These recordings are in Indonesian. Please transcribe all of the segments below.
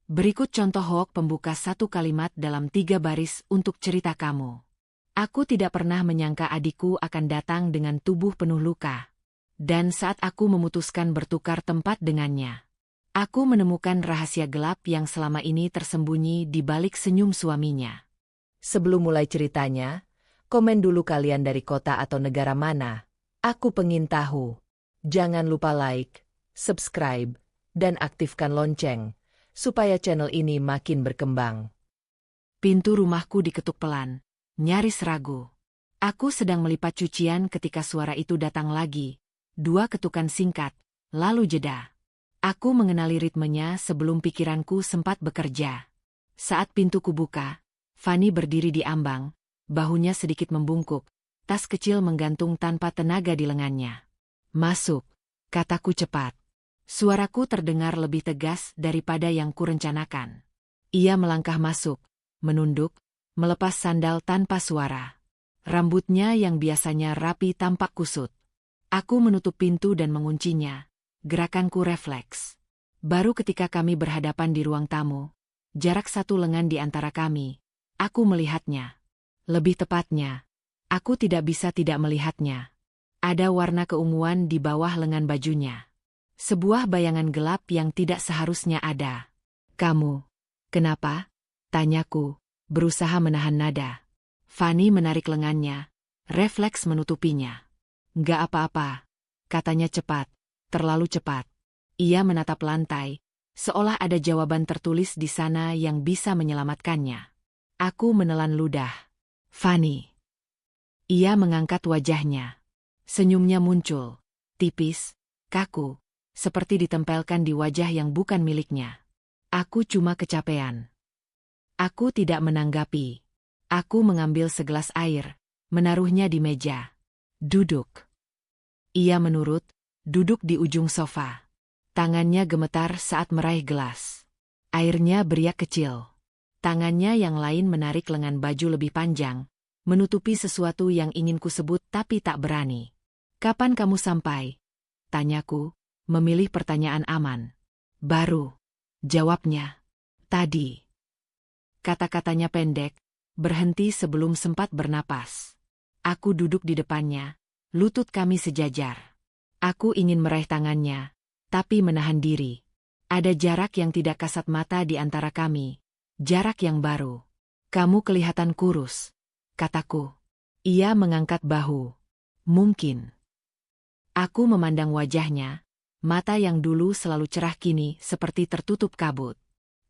Berikut contoh hoax pembuka satu kalimat dalam 3 baris untuk cerita kamu. Aku tidak pernah menyangka adikku akan datang dengan tubuh penuh luka. Dan saat aku memutuskan bertukar tempat dengannya, aku menemukan rahasia gelap yang selama ini tersembunyi di balik senyum suaminya. Sebelum mulai ceritanya, komen dulu kalian dari kota atau negara mana. Aku pengen tahu. Jangan lupa like, subscribe, dan aktifkan lonceng, supaya channel ini makin berkembang. Pintu rumahku diketuk pelan, nyaris ragu. Aku sedang melipat cucian ketika suara itu datang lagi. 2 ketukan singkat, lalu jeda. Aku mengenali ritmenya sebelum pikiranku sempat bekerja. Saat pintu kubuka, Fanny berdiri di ambang, bahunya sedikit membungkuk, tas kecil menggantung tanpa tenaga di lengannya. Masuk, kataku cepat. Suaraku terdengar lebih tegas daripada yang kurencanakan. Ia melangkah masuk, menunduk, melepas sandal tanpa suara. Rambutnya yang biasanya rapi tampak kusut. Aku menutup pintu dan menguncinya. Gerakanku refleks. Baru ketika kami berhadapan di ruang tamu, jarak 1 lengan di antara kami, aku melihatnya. Lebih tepatnya, aku tidak bisa tidak melihatnya. Ada warna keunguan di bawah lengan bajunya. Sebuah bayangan gelap yang tidak seharusnya ada. Kamu, kenapa? Tanyaku, berusaha menahan nada. Fanny menarik lengannya, refleks menutupinya. Nggak apa-apa, katanya cepat, terlalu cepat. Ia menatap lantai, seolah ada jawaban tertulis di sana yang bisa menyelamatkannya. Aku menelan ludah. Fanny. Ia mengangkat wajahnya. Senyumnya muncul, tipis, kaku, seperti ditempelkan di wajah yang bukan miliknya. Aku cuma kecapean. Aku tidak menanggapi. Aku mengambil segelas air, menaruhnya di meja. Duduk. Ia menurut, duduk di ujung sofa. Tangannya gemetar saat meraih gelas. Airnya beriak kecil. Tangannya yang lain menarik lengan baju lebih panjang, menutupi sesuatu yang ingin kusebut tapi tak berani. Kapan kamu sampai? Tanyaku, memilih pertanyaan aman. Baru. Jawabnya. Tadi. Kata-katanya pendek, berhenti sebelum sempat bernapas. Aku duduk di depannya, lutut kami sejajar. Aku ingin meraih tangannya, tapi menahan diri. Ada jarak yang tidak kasat mata di antara kami. Jarak yang baru. Kamu kelihatan kurus, kataku. Ia mengangkat bahu. Mungkin. Aku memandang wajahnya, mata yang dulu selalu cerah kini seperti tertutup kabut.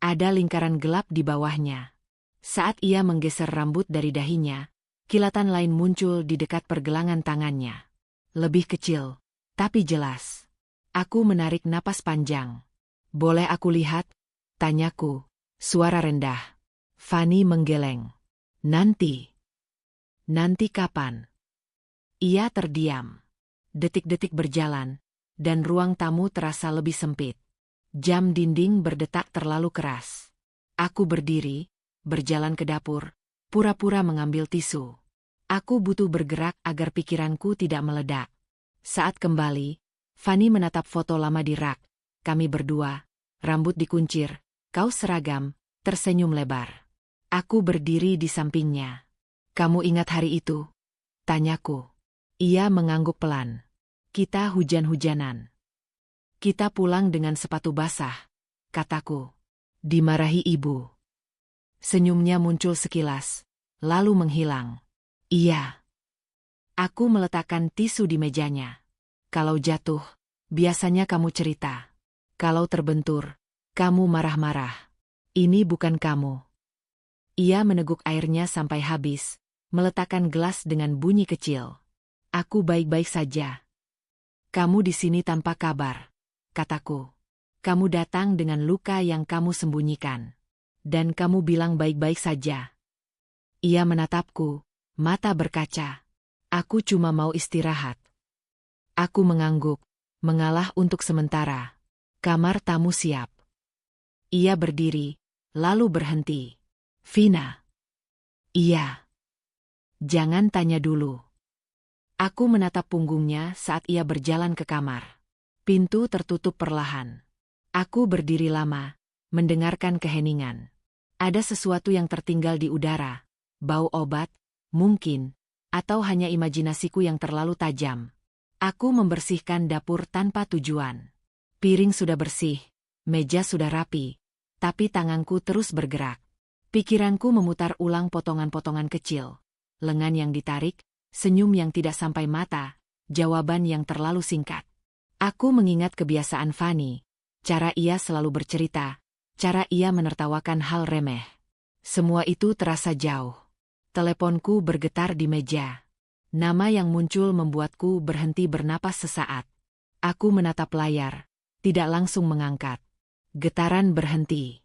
Ada lingkaran gelap di bawahnya. Saat ia menggeser rambut dari dahinya, kilatan lain muncul di dekat pergelangan tangannya. Lebih kecil, tapi jelas. Aku menarik napas panjang. Boleh aku lihat? Tanyaku, suara rendah. Fanny menggeleng. Nanti. Nanti kapan? Ia terdiam. Detik-detik berjalan, dan ruang tamu terasa lebih sempit. Jam dinding berdetak terlalu keras. Aku berdiri, berjalan ke dapur, pura-pura mengambil tisu. Aku butuh bergerak agar pikiranku tidak meledak. Saat kembali, Fanny menatap foto lama di rak. Kami berdua, rambut dikuncir, kaos seragam, tersenyum lebar. Aku berdiri di sampingnya. Kamu ingat hari itu? Tanyaku. Ia mengangguk pelan. Kita hujan-hujanan. Kita pulang dengan sepatu basah, kataku. Dimarahi ibu. Senyumnya muncul sekilas, lalu menghilang. Iya. Aku meletakkan tisu di mejanya. Kalau jatuh, biasanya kamu cerita. Kalau terbentur, kamu marah-marah. Ini bukan kamu. Ia meneguk airnya sampai habis, meletakkan gelas dengan bunyi kecil. Aku baik-baik saja. Kamu di sini tanpa kabar, kataku. Kamu datang dengan luka yang kamu sembunyikan. Dan kamu bilang baik-baik saja. Ia menatapku, mata berkaca. Aku cuma mau istirahat. Aku mengangguk, mengalah untuk sementara. Kamar tamu siap. Ia berdiri, lalu berhenti. Vina. Iya. Jangan tanya dulu. Aku menatap punggungnya saat ia berjalan ke kamar. Pintu tertutup perlahan. Aku berdiri lama, mendengarkan keheningan. Ada sesuatu yang tertinggal di udara, bau obat, mungkin, atau hanya imajinasiku yang terlalu tajam. Aku membersihkan dapur tanpa tujuan. Piring sudah bersih, meja sudah rapi, tapi tanganku terus bergerak. Pikiranku memutar ulang potongan-potongan kecil, lengan yang ditarik, senyum yang tidak sampai mata, jawaban yang terlalu singkat. Aku mengingat kebiasaan Fanny, cara ia selalu bercerita, cara ia menertawakan hal remeh. Semua itu terasa jauh. Teleponku bergetar di meja. Nama yang muncul membuatku berhenti bernapas sesaat. Aku menatap layar, tidak langsung mengangkat. Getaran berhenti.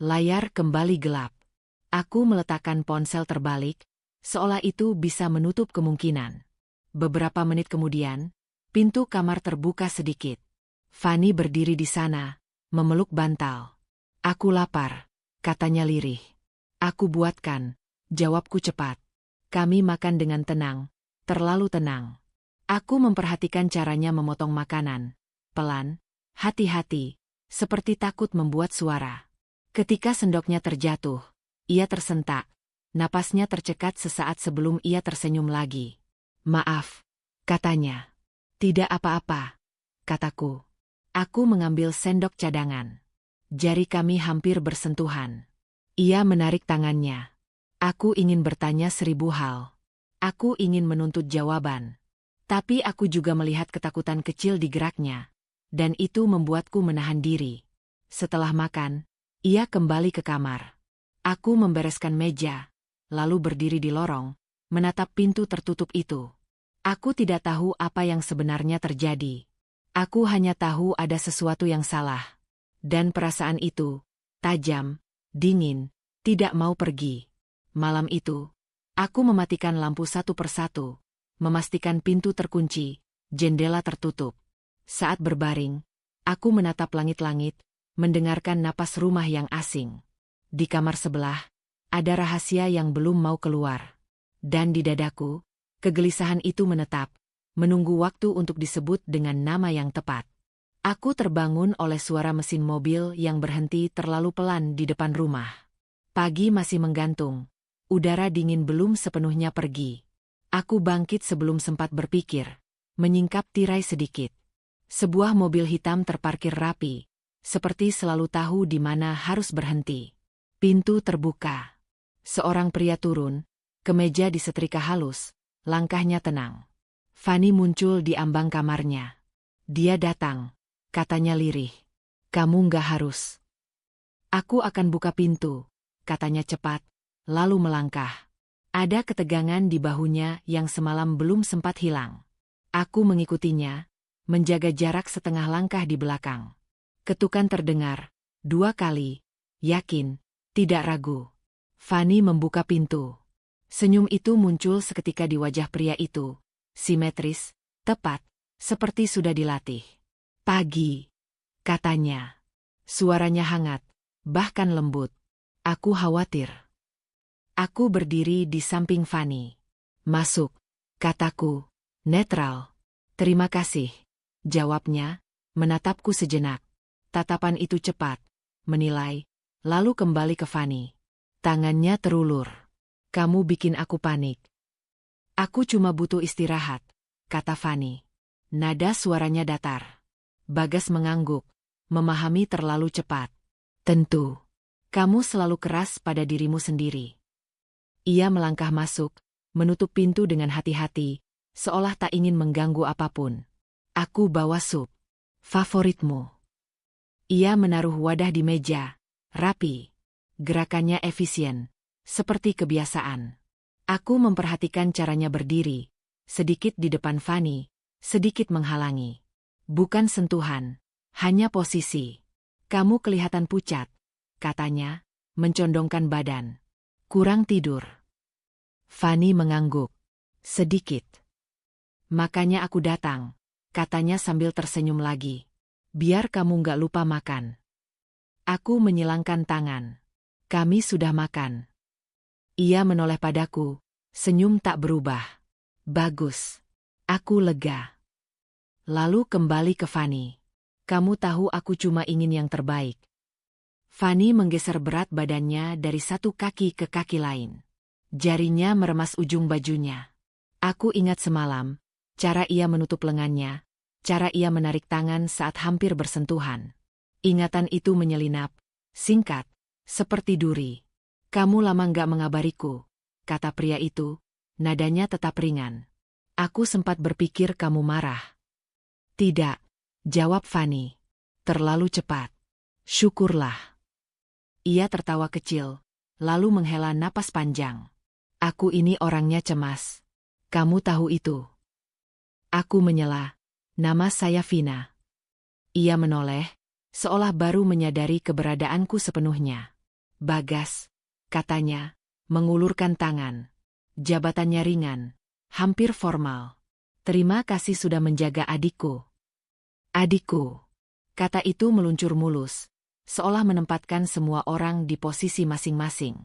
Layar kembali gelap. Aku meletakkan ponsel terbalik, seolah itu bisa menutup kemungkinan. Beberapa menit kemudian, pintu kamar terbuka sedikit. Fanny berdiri di sana, memeluk bantal. Aku lapar, katanya lirih. Aku buatkan, jawabku cepat. Kami makan dengan tenang, terlalu tenang. Aku memperhatikan caranya memotong makanan. Pelan, hati-hati, seperti takut membuat suara. Ketika sendoknya terjatuh, ia tersentak. Napasnya tercekat sesaat sebelum ia tersenyum lagi. Maaf, katanya. Tidak apa-apa, kataku. Aku mengambil sendok cadangan. Jari kami hampir bersentuhan. Ia menarik tangannya. Aku ingin bertanya 1000 hal. Aku ingin menuntut jawaban. Tapi aku juga melihat ketakutan kecil di geraknya. Dan itu membuatku menahan diri. Setelah makan, ia kembali ke kamar. Aku membereskan meja, lalu berdiri di lorong, menatap pintu tertutup itu. Aku tidak tahu apa yang sebenarnya terjadi. Aku hanya tahu ada sesuatu yang salah. Dan perasaan itu, tajam, dingin, tidak mau pergi. Malam itu, aku mematikan lampu satu persatu, memastikan pintu terkunci, jendela tertutup. Saat berbaring, aku menatap langit-langit, mendengarkan napas rumah yang asing. Di kamar sebelah, ada rahasia yang belum mau keluar. Dan di dadaku, kegelisahan itu menetap, menunggu waktu untuk disebut dengan nama yang tepat. Aku terbangun oleh suara mesin mobil yang berhenti terlalu pelan di depan rumah. Pagi masih menggantung, udara dingin belum sepenuhnya pergi. Aku bangkit sebelum sempat berpikir, menyingkap tirai sedikit. Sebuah mobil hitam terparkir rapi, seperti selalu tahu di mana harus berhenti. Pintu terbuka. Seorang pria turun, kemeja disetrika halus, langkahnya tenang. Fanny muncul di ambang kamarnya. Dia datang, katanya lirih. Kamu nggak harus. Aku akan buka pintu, katanya cepat, lalu melangkah. Ada ketegangan di bahunya yang semalam belum sempat hilang. Aku mengikutinya, menjaga jarak setengah langkah di belakang. Ketukan terdengar, 2 kali, yakin, tidak ragu. Fanny membuka pintu. Senyum itu muncul seketika di wajah pria itu, simetris, tepat, seperti sudah dilatih. Pagi, katanya. Suaranya hangat, bahkan lembut. Aku khawatir. Aku berdiri di samping Fanny. Masuk, kataku, netral. Terima kasih, jawabnya, menatapku sejenak. Tatapan itu cepat, menilai, lalu kembali ke Fanny. Tangannya terulur. Kamu bikin aku panik. Aku cuma butuh istirahat, kata Fanny. Nada suaranya datar. Bagas mengangguk, memahami terlalu cepat. Tentu. Kamu selalu keras pada dirimu sendiri. Ia melangkah masuk, menutup pintu dengan hati-hati, seolah tak ingin mengganggu apapun. Aku bawa sup. Favoritmu. Ia menaruh wadah di meja, rapi. Gerakannya efisien, seperti kebiasaan. Aku memperhatikan caranya berdiri, sedikit di depan Fanny, sedikit menghalangi. Bukan sentuhan, hanya posisi. Kamu kelihatan pucat, katanya, mencondongkan badan. Kurang tidur. Fanny mengangguk. Sedikit. Makanya aku datang, katanya sambil tersenyum lagi. Biar kamu nggak lupa makan. Aku menyilangkan tangan. Kami sudah makan. Ia menoleh padaku, senyum tak berubah. Bagus. Aku lega. Lalu kembali ke Fanny. Kamu tahu aku cuma ingin yang terbaik. Fanny menggeser berat badannya dari satu kaki ke kaki lain. Jarinya meremas ujung bajunya. Aku ingat semalam, cara ia menutup lengannya, cara ia menarik tangan saat hampir bersentuhan. Ingatan itu menyelinap, singkat, seperti duri. Kamu lama nggak mengabariku, kata pria itu, nadanya tetap ringan. Aku sempat berpikir kamu marah. Tidak, jawab Fanny. Terlalu cepat. Syukurlah. Ia tertawa kecil, lalu menghela napas panjang. Aku ini orangnya cemas. Kamu tahu itu. Aku menyela. Nama saya Vina. Ia menoleh, seolah baru menyadari keberadaanku sepenuhnya. Bagas, katanya, mengulurkan tangan. Jabatannya ringan, hampir formal. Terima kasih sudah menjaga adikku. Adikku. Kata itu meluncur mulus, seolah menempatkan semua orang di posisi masing-masing.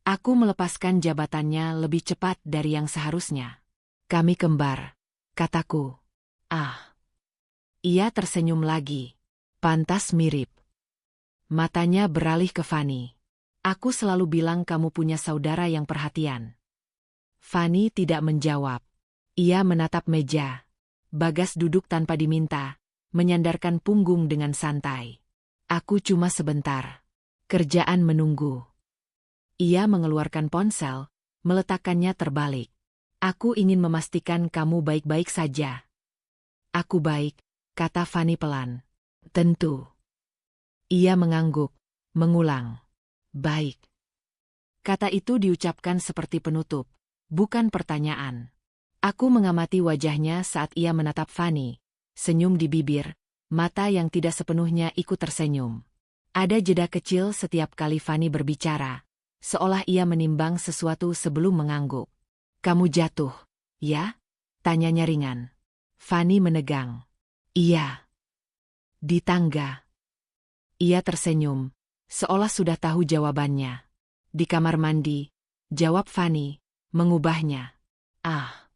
Aku melepaskan jabatannya lebih cepat dari yang seharusnya. Kami kembar, kataku. Ah. Ia tersenyum lagi. Pantas mirip. Matanya beralih ke Fanny. Aku selalu bilang kamu punya saudara yang perhatian. Fanny tidak menjawab. Ia menatap meja. Bagas duduk tanpa diminta, menyandarkan punggung dengan santai. Aku cuma sebentar. Kerjaan menunggu. Ia mengeluarkan ponsel, meletakkannya terbalik. Aku ingin memastikan kamu baik-baik saja. Aku baik, kata Fanny pelan. Tentu. Ia mengangguk, mengulang. Baik. Kata itu diucapkan seperti penutup, bukan pertanyaan. Aku mengamati wajahnya saat ia menatap Fanny. Senyum di bibir, mata yang tidak sepenuhnya ikut tersenyum. Ada jeda kecil setiap kali Fanny berbicara, seolah ia menimbang sesuatu sebelum mengangguk. Kamu jatuh, ya? Tanyanya ringan. Fanny menegang. Iya. Di tangga. Ia tersenyum, seolah sudah tahu jawabannya. Di kamar mandi, jawab Fanny, mengubahnya. Ah.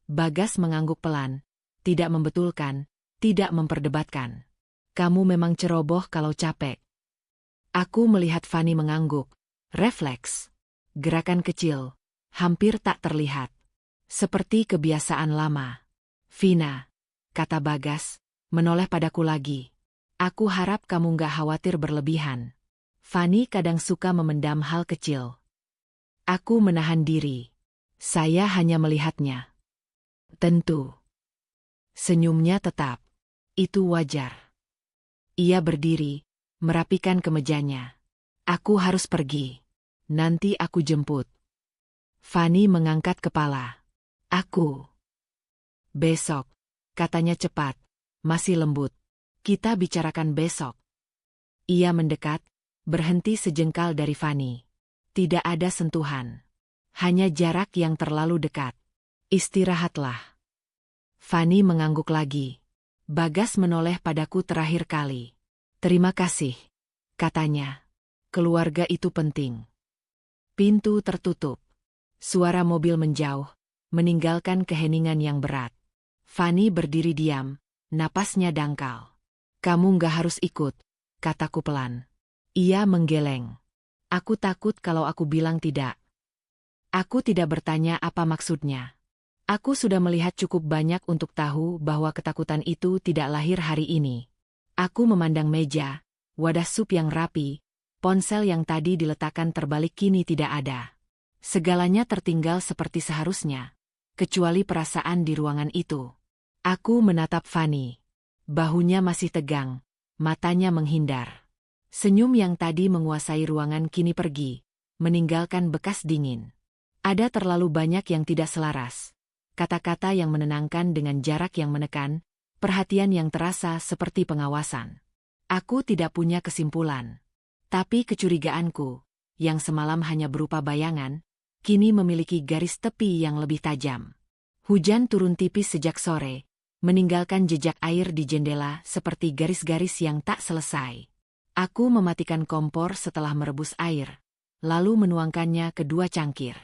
Bagas mengangguk pelan, tidak membetulkan, tidak memperdebatkan. Kamu memang ceroboh kalau capek. Aku melihat Fanny mengangguk, refleks. Gerakan kecil, hampir tak terlihat. Seperti kebiasaan lama. Vina, kata Bagas, menoleh padaku lagi. Aku harap kamu nggak khawatir berlebihan. Fanny kadang suka memendam hal kecil. Aku menahan diri. Saya hanya melihatnya. Tentu. Senyumnya tetap. Itu wajar. Ia berdiri, merapikan kemejanya. Aku harus pergi. Nanti aku jemput. Fanny mengangkat kepala. Aku. Besok, katanya cepat, masih lembut. Kita bicarakan besok. Ia mendekat, berhenti sejengkal dari Fanny. Tidak ada sentuhan. Hanya jarak yang terlalu dekat. Istirahatlah. Fanny mengangguk lagi. Bagas menoleh padaku terakhir kali. Terima kasih, katanya. Keluarga itu penting. Pintu tertutup. Suara mobil menjauh, meninggalkan keheningan yang berat. Fanny berdiri diam, napasnya dangkal. Kamu nggak harus ikut, kataku pelan. Ia menggeleng. Aku takut kalau aku bilang tidak. Aku tidak bertanya apa maksudnya. Aku sudah melihat cukup banyak untuk tahu bahwa ketakutan itu tidak lahir hari ini. Aku memandang meja, wadah sup yang rapi, ponsel yang tadi diletakkan terbalik kini tidak ada. Segalanya tertinggal seperti seharusnya, kecuali perasaan di ruangan itu. Aku menatap Fanny. Bahunya masih tegang, matanya menghindar. Senyum yang tadi menguasai ruangan kini pergi, meninggalkan bekas dingin. Ada terlalu banyak yang tidak selaras. Kata-kata yang menenangkan dengan jarak yang menekan, perhatian yang terasa seperti pengawasan. Aku tidak punya kesimpulan. Tapi kecurigaanku, yang semalam hanya berupa bayangan, kini memiliki garis tepi yang lebih tajam. Hujan turun tipis sejak sore, meninggalkan jejak air di jendela seperti garis-garis yang tak selesai. Aku mematikan kompor setelah merebus air, lalu menuangkannya ke 2 cangkir.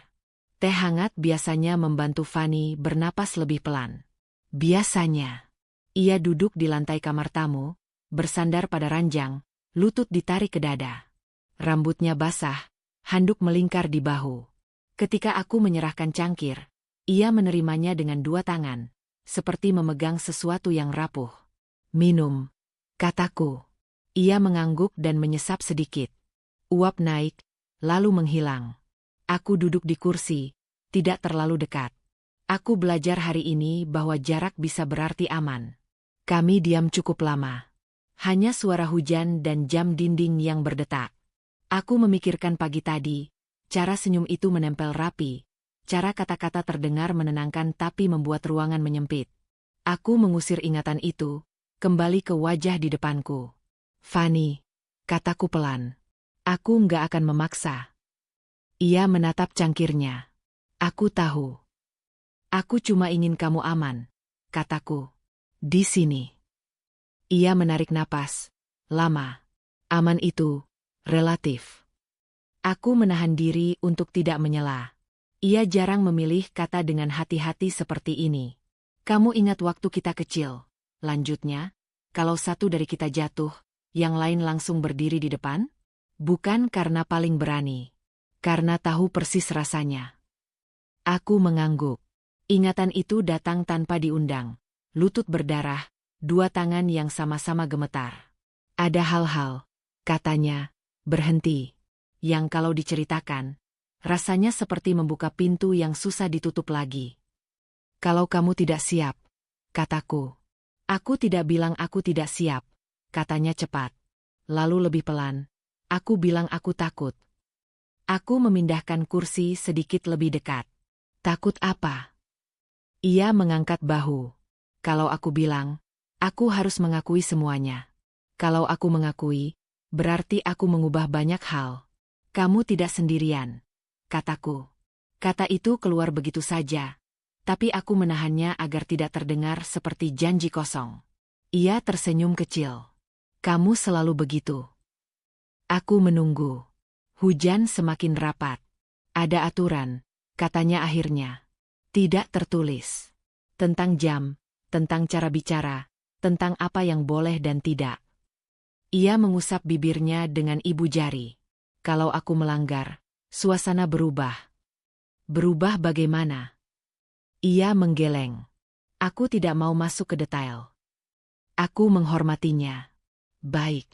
Teh hangat biasanya membantu Fanny bernapas lebih pelan. Biasanya. Ia duduk di lantai kamar tamu, bersandar pada ranjang, lutut ditarik ke dada. Rambutnya basah, handuk melingkar di bahu. Ketika aku menyerahkan cangkir, ia menerimanya dengan dua tangan, seperti memegang sesuatu yang rapuh. "Minum," kataku. Ia mengangguk dan menyesap sedikit. Uap naik, lalu menghilang. Aku duduk di kursi, tidak terlalu dekat. Aku belajar hari ini bahwa jarak bisa berarti aman. Kami diam cukup lama. Hanya suara hujan dan jam dinding yang berdetak. Aku memikirkan pagi tadi, cara senyum itu menempel rapi, cara kata-kata terdengar menenangkan tapi membuat ruangan menyempit. Aku mengusir ingatan itu, kembali ke wajah di depanku. "Fanny," kataku pelan. "Aku nggak akan memaksa." Ia menatap cangkirnya. "Aku tahu. Aku cuma ingin kamu aman," kataku. "Di sini." Ia menarik napas. Lama. Aman itu relatif. Aku menahan diri untuk tidak menyela. Ia jarang memilih kata dengan hati-hati seperti ini. "Kamu ingat waktu kita kecil?" lanjutnya. "Kalau satu dari kita jatuh, yang lain langsung berdiri di depan? Bukan karena paling berani. Karena tahu persis rasanya." Aku mengangguk. Ingatan itu datang tanpa diundang. Lutut berdarah, dua tangan yang sama-sama gemetar. "Ada hal-hal," katanya, "berhenti, yang kalau diceritakan, rasanya seperti membuka pintu yang susah ditutup lagi." "Kalau kamu tidak siap," kataku. "Aku tidak bilang aku tidak siap," katanya cepat. Lalu lebih pelan, "Aku bilang aku takut." Aku memindahkan kursi sedikit lebih dekat. "Takut apa?" Ia mengangkat bahu. "Kalau aku bilang, aku harus mengakui semuanya. Kalau aku mengakui, berarti aku mengubah banyak hal." "Kamu tidak sendirian," kataku. Kata itu keluar begitu saja, tapi aku menahannya agar tidak terdengar seperti janji kosong. Ia tersenyum kecil. "Kamu selalu begitu." Aku menunggu. Hujan semakin rapat. "Ada aturan," katanya akhirnya. "Tidak tertulis. Tentang jam, tentang cara bicara, tentang apa yang boleh dan tidak." Ia mengusap bibirnya dengan ibu jari. "Kalau aku melanggar, suasana berubah." "Berubah bagaimana?" Ia menggeleng. Aku tidak mau masuk ke detail. Aku menghormatinya. "Baik."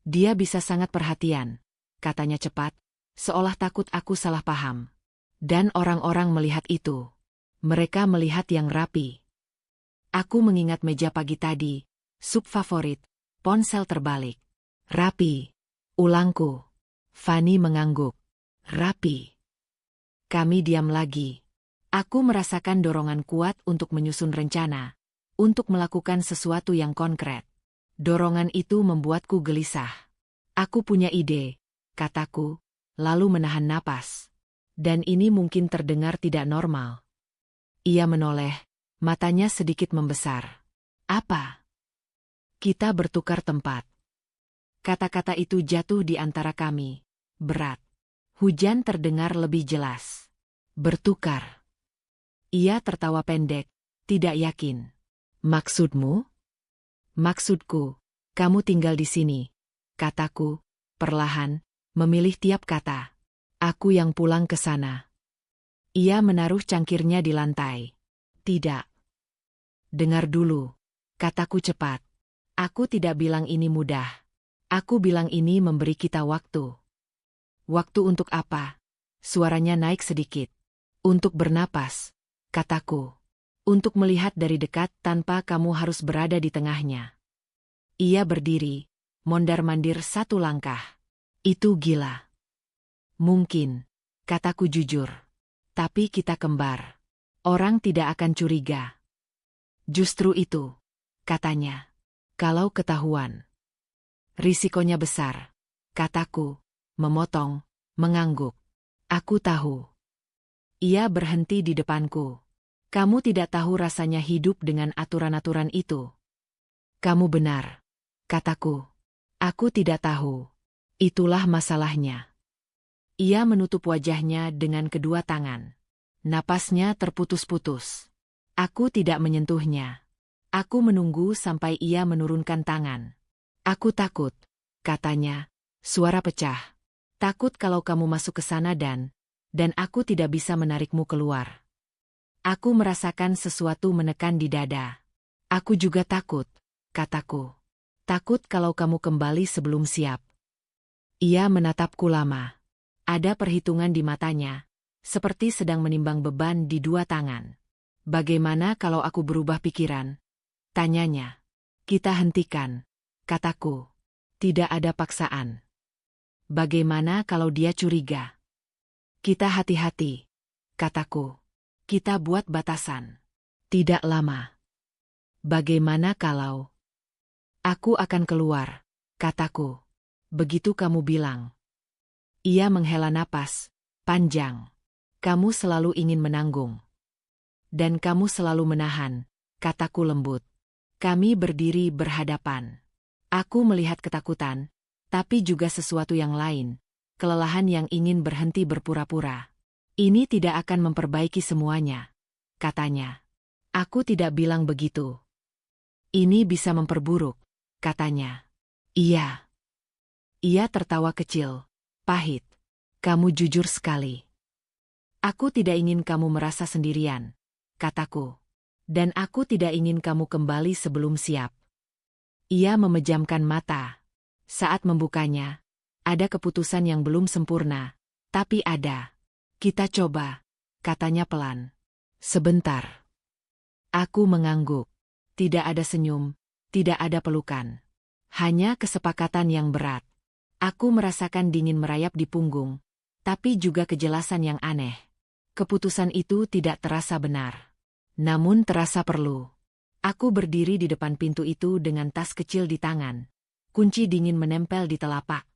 "Dia bisa sangat perhatian," katanya cepat, seolah takut aku salah paham. "Dan orang-orang melihat itu. Mereka melihat yang rapi." Aku mengingat meja pagi tadi, sup favorit, ponsel terbalik. "Rapi," ulangku. Fanny mengangguk. "Rapi." Kami diam lagi. Aku merasakan dorongan kuat untuk menyusun rencana, untuk melakukan sesuatu yang konkret. Dorongan itu membuatku gelisah. "Aku punya ide," kataku, lalu menahan napas. "Dan ini mungkin terdengar tidak normal." Ia menoleh, matanya sedikit membesar. "Apa?" "Kita bertukar tempat." Kata-kata itu jatuh di antara kami. Berat. Hujan terdengar lebih jelas. "Bertukar." Ia tertawa pendek, tidak yakin. "Maksudmu?" "Maksudku, kamu tinggal di sini," kataku, perlahan, memilih tiap kata. "Aku yang pulang ke sana." Ia menaruh cangkirnya di lantai. "Tidak." "Dengar dulu," kataku cepat. "Aku tidak bilang ini mudah. Aku bilang ini memberi kita waktu." "Waktu untuk apa?" Suaranya naik sedikit. "Untuk bernapas," kataku. "Untuk melihat dari dekat tanpa kamu harus berada di tengahnya." Ia berdiri, mondar-mandir satu langkah. "Itu gila." "Mungkin," kataku jujur. "Tapi kita kembar. Orang tidak akan curiga." "Justru itu," katanya. "Kalau ketahuan." "Risikonya besar," kataku, memotong, mengangguk. "Aku tahu." Ia berhenti di depanku. "Kamu tidak tahu rasanya hidup dengan aturan-aturan itu." "Kamu benar," kataku. "Aku tidak tahu. Itulah masalahnya." Ia menutup wajahnya dengan kedua tangan. Napasnya terputus-putus. Aku tidak menyentuhnya. Aku menunggu sampai ia menurunkan tangan. "Aku takut," katanya. Suara pecah. Takut kalau kamu masuk ke sana dan aku tidak bisa menarikmu keluar. Aku merasakan sesuatu menekan di dada. Aku juga takut, kataku. Takut kalau kamu kembali sebelum siap. Ia menatapku lama. Ada perhitungan di matanya, seperti sedang menimbang beban di dua tangan. Bagaimana kalau aku berubah pikiran? Tanyanya. Kita hentikan, kataku. Tidak ada paksaan. Bagaimana kalau dia curiga? Kita hati-hati, kataku. Kita buat batasan. Tidak lama. Bagaimana kalau aku akan keluar, kataku. Begitu kamu bilang. Ia menghela napas panjang. Kamu selalu ingin menanggung. Dan kamu selalu menahan, kataku lembut. Kami berdiri berhadapan. Aku melihat ketakutan, tapi juga sesuatu yang lain, kelelahan yang ingin berhenti berpura-pura. Ini tidak akan memperbaiki semuanya, katanya. Aku tidak bilang begitu. Ini bisa memperburuk, katanya. Iya. Ia tertawa kecil, pahit. Kamu jujur sekali. Aku tidak ingin kamu merasa sendirian, kataku. Dan aku tidak ingin kamu kembali sebelum siap. Ia memejamkan mata. Saat membukanya, ada keputusan yang belum sempurna, tapi ada. Kita coba, katanya pelan. Sebentar. Aku mengangguk. Tidak ada senyum, tidak ada pelukan. Hanya kesepakatan yang berat. Aku merasakan dingin merayap di punggung, tapi juga kejelasan yang aneh. Keputusan itu tidak terasa benar. Namun terasa perlu. Aku berdiri di depan pintu itu dengan tas kecil di tangan. Kunci dingin menempel di telapak.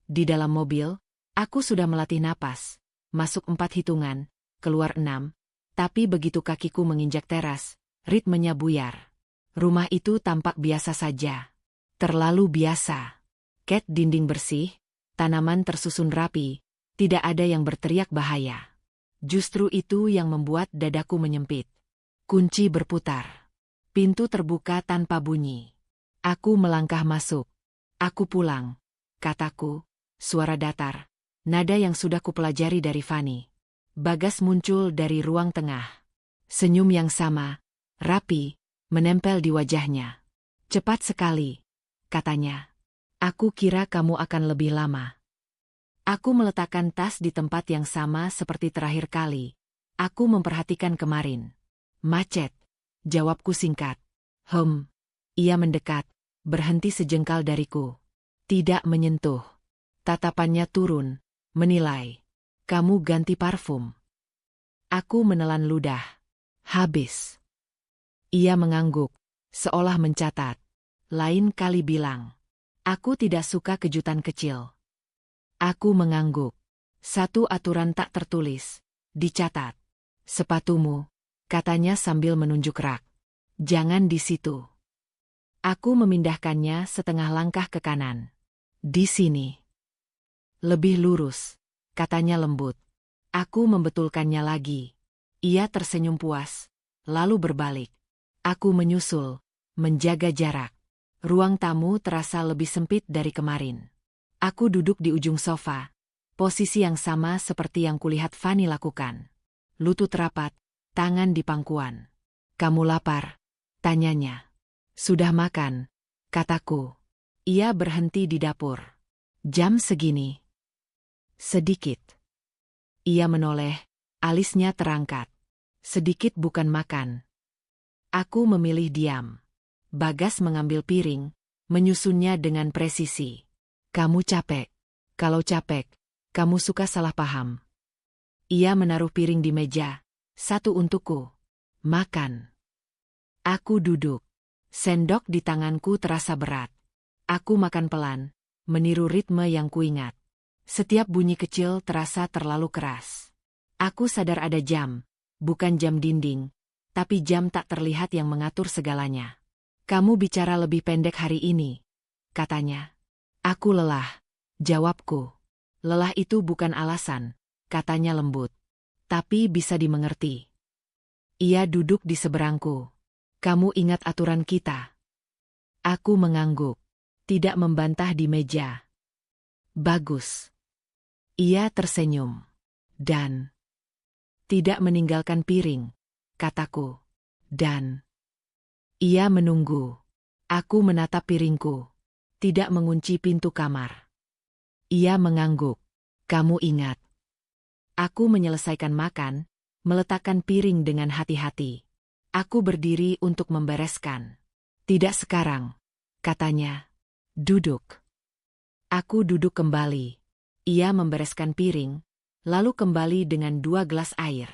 Di dalam mobil, aku sudah melatih napas. Masuk 4 hitungan, keluar 6. Tapi begitu kakiku menginjak teras, ritmenya buyar. Rumah itu tampak biasa saja. Terlalu biasa. Cat dinding bersih, tanaman tersusun rapi, tidak ada yang berteriak bahaya. Justru itu yang membuat dadaku menyempit. Kunci berputar. Pintu terbuka tanpa bunyi. Aku melangkah masuk. Aku pulang, kataku, suara datar, nada yang sudah kupelajari dari Fanny. Bagas muncul dari ruang tengah. Senyum yang sama, rapi, menempel di wajahnya. Cepat sekali, katanya. Aku kira kamu akan lebih lama. Aku meletakkan tas di tempat yang sama seperti terakhir kali. Aku memperhatikan kemarin. Macet, jawabku singkat. Ia mendekat. Berhenti sejengkal dariku. Tidak menyentuh. Tatapannya turun, menilai. Kamu ganti parfum. Aku menelan ludah. Habis. Ia mengangguk, seolah mencatat. Lain kali bilang. Aku tidak suka kejutan kecil. Aku mengangguk. Satu aturan tak tertulis. Dicatat. Sepatumu, katanya sambil menunjuk rak. Jangan di situ. Aku memindahkannya setengah langkah ke kanan. Di sini. Lebih lurus, katanya lembut. Aku membetulkannya lagi. Ia tersenyum puas, lalu berbalik. Aku menyusul, menjaga jarak. Ruang tamu terasa lebih sempit dari kemarin. Aku duduk di ujung sofa, posisi yang sama seperti yang kulihat Fanny lakukan. Lutut rapat, tangan di pangkuan. Kamu lapar? Tanyanya. Sudah makan, kataku. Ia berhenti di dapur. Jam segini. Sedikit. Ia menoleh, alisnya terangkat. Sedikit bukan makan. Aku memilih diam. Bagas mengambil piring, menyusunnya dengan presisi. Kamu capek. Kalau capek, kamu suka salah paham. Ia menaruh piring di meja. Satu untukku. Makan. Aku duduk. Sendok di tanganku terasa berat. Aku makan pelan, meniru ritme yang kuingat. Setiap bunyi kecil terasa terlalu keras. Aku sadar ada jam, bukan jam dinding, tapi jam tak terlihat yang mengatur segalanya. Kamu bicara lebih pendek hari ini, katanya. Aku lelah, jawabku. Lelah itu bukan alasan, katanya lembut. Tapi bisa dimengerti. Ia duduk di seberangku. Kamu ingat aturan kita? Aku mengangguk. tidak membantah di meja. Bagus. Ia tersenyum. Dan tidak meninggalkan piring, kataku. Dan ia menunggu. Aku menatap piringku. Tidak mengunci pintu kamar. Ia mengangguk. Kamu ingat. Aku menyelesaikan makan, meletakkan piring dengan hati-hati. Aku berdiri untuk membereskan. Tidak sekarang, katanya. Duduk. Aku duduk kembali. Ia membereskan piring, lalu kembali dengan 2 gelas air.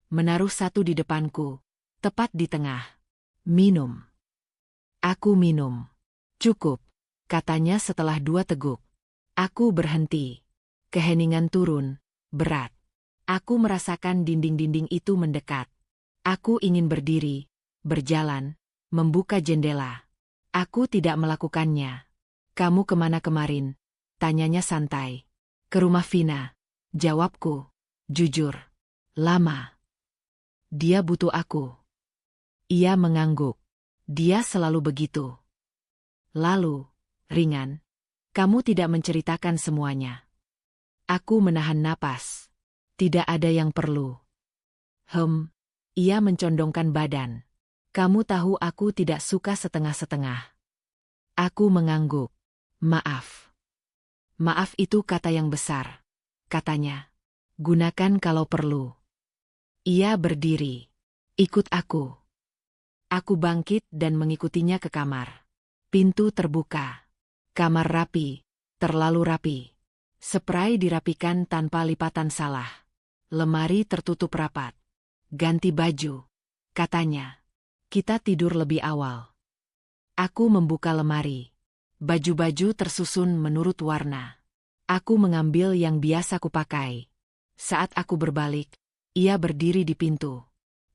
Menaruh satu di depanku, tepat di tengah. Minum. Aku minum. Cukup, katanya setelah 2 teguk. Aku berhenti. Keheningan turun, berat. Aku merasakan dinding-dinding itu mendekat. Aku ingin berdiri, berjalan, membuka jendela. Aku tidak melakukannya. Kamu kemana kemarin? Tanyanya santai. Ke rumah Vina. Jawabku. Jujur. Lama. Dia butuh aku. Ia mengangguk. Dia selalu begitu. Lalu, ringan. Kamu tidak menceritakan semuanya. Aku menahan napas. Tidak ada yang perlu. Ia mencondongkan badan. Kamu tahu aku tidak suka setengah-setengah. Aku mengangguk. Maaf. Maaf itu kata yang besar, katanya. Gunakan kalau perlu. Ia berdiri. Ikut aku. Aku bangkit dan mengikutinya ke kamar. Pintu terbuka. Kamar rapi, terlalu rapi. Spray dirapikan tanpa lipatan salah. Lemari tertutup rapat. Ganti baju, katanya. Kita tidur lebih awal. Aku membuka lemari. Baju-baju tersusun menurut warna. Aku mengambil yang biasa kupakai. Saat aku berbalik, ia berdiri di pintu.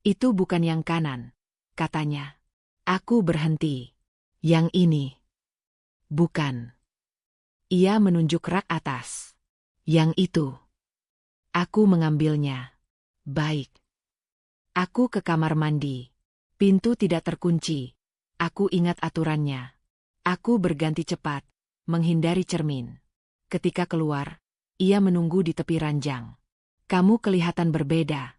Itu bukan yang kanan, katanya. Aku berhenti. Yang ini. Bukan. Ia menunjuk rak atas. Yang itu. Aku mengambilnya. Baik. Aku ke kamar mandi. Pintu tidak terkunci. Aku ingat aturannya. Aku berganti cepat, menghindari cermin. Ketika keluar, ia menunggu di tepi ranjang. Kamu kelihatan berbeda,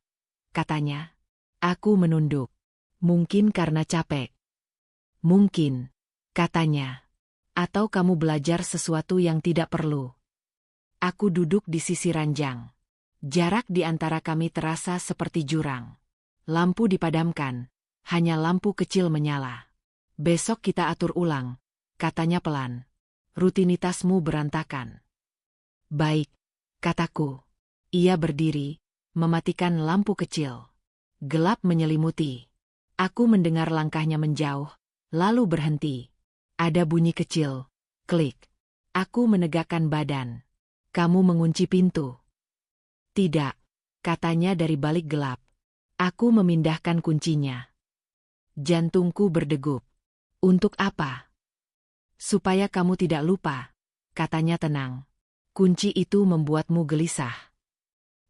katanya. Aku menunduk. Mungkin karena capek. Mungkin, katanya. Atau kamu belajar sesuatu yang tidak perlu. Aku duduk di sisi ranjang. Jarak di antara kami terasa seperti jurang. Lampu dipadamkan, hanya lampu kecil menyala. Besok kita atur ulang, katanya pelan. Rutinitasmu berantakan. Baik, kataku. Ia berdiri, mematikan lampu kecil. Gelap menyelimuti. Aku mendengar langkahnya menjauh, lalu berhenti. Ada bunyi kecil. Klik. Aku menegakkan badan. Kamu mengunci pintu. Tidak, katanya dari balik gelap. Aku memindahkan kuncinya. Jantungku berdegup. Untuk apa? Supaya kamu tidak lupa, katanya tenang. Kunci itu membuatmu gelisah.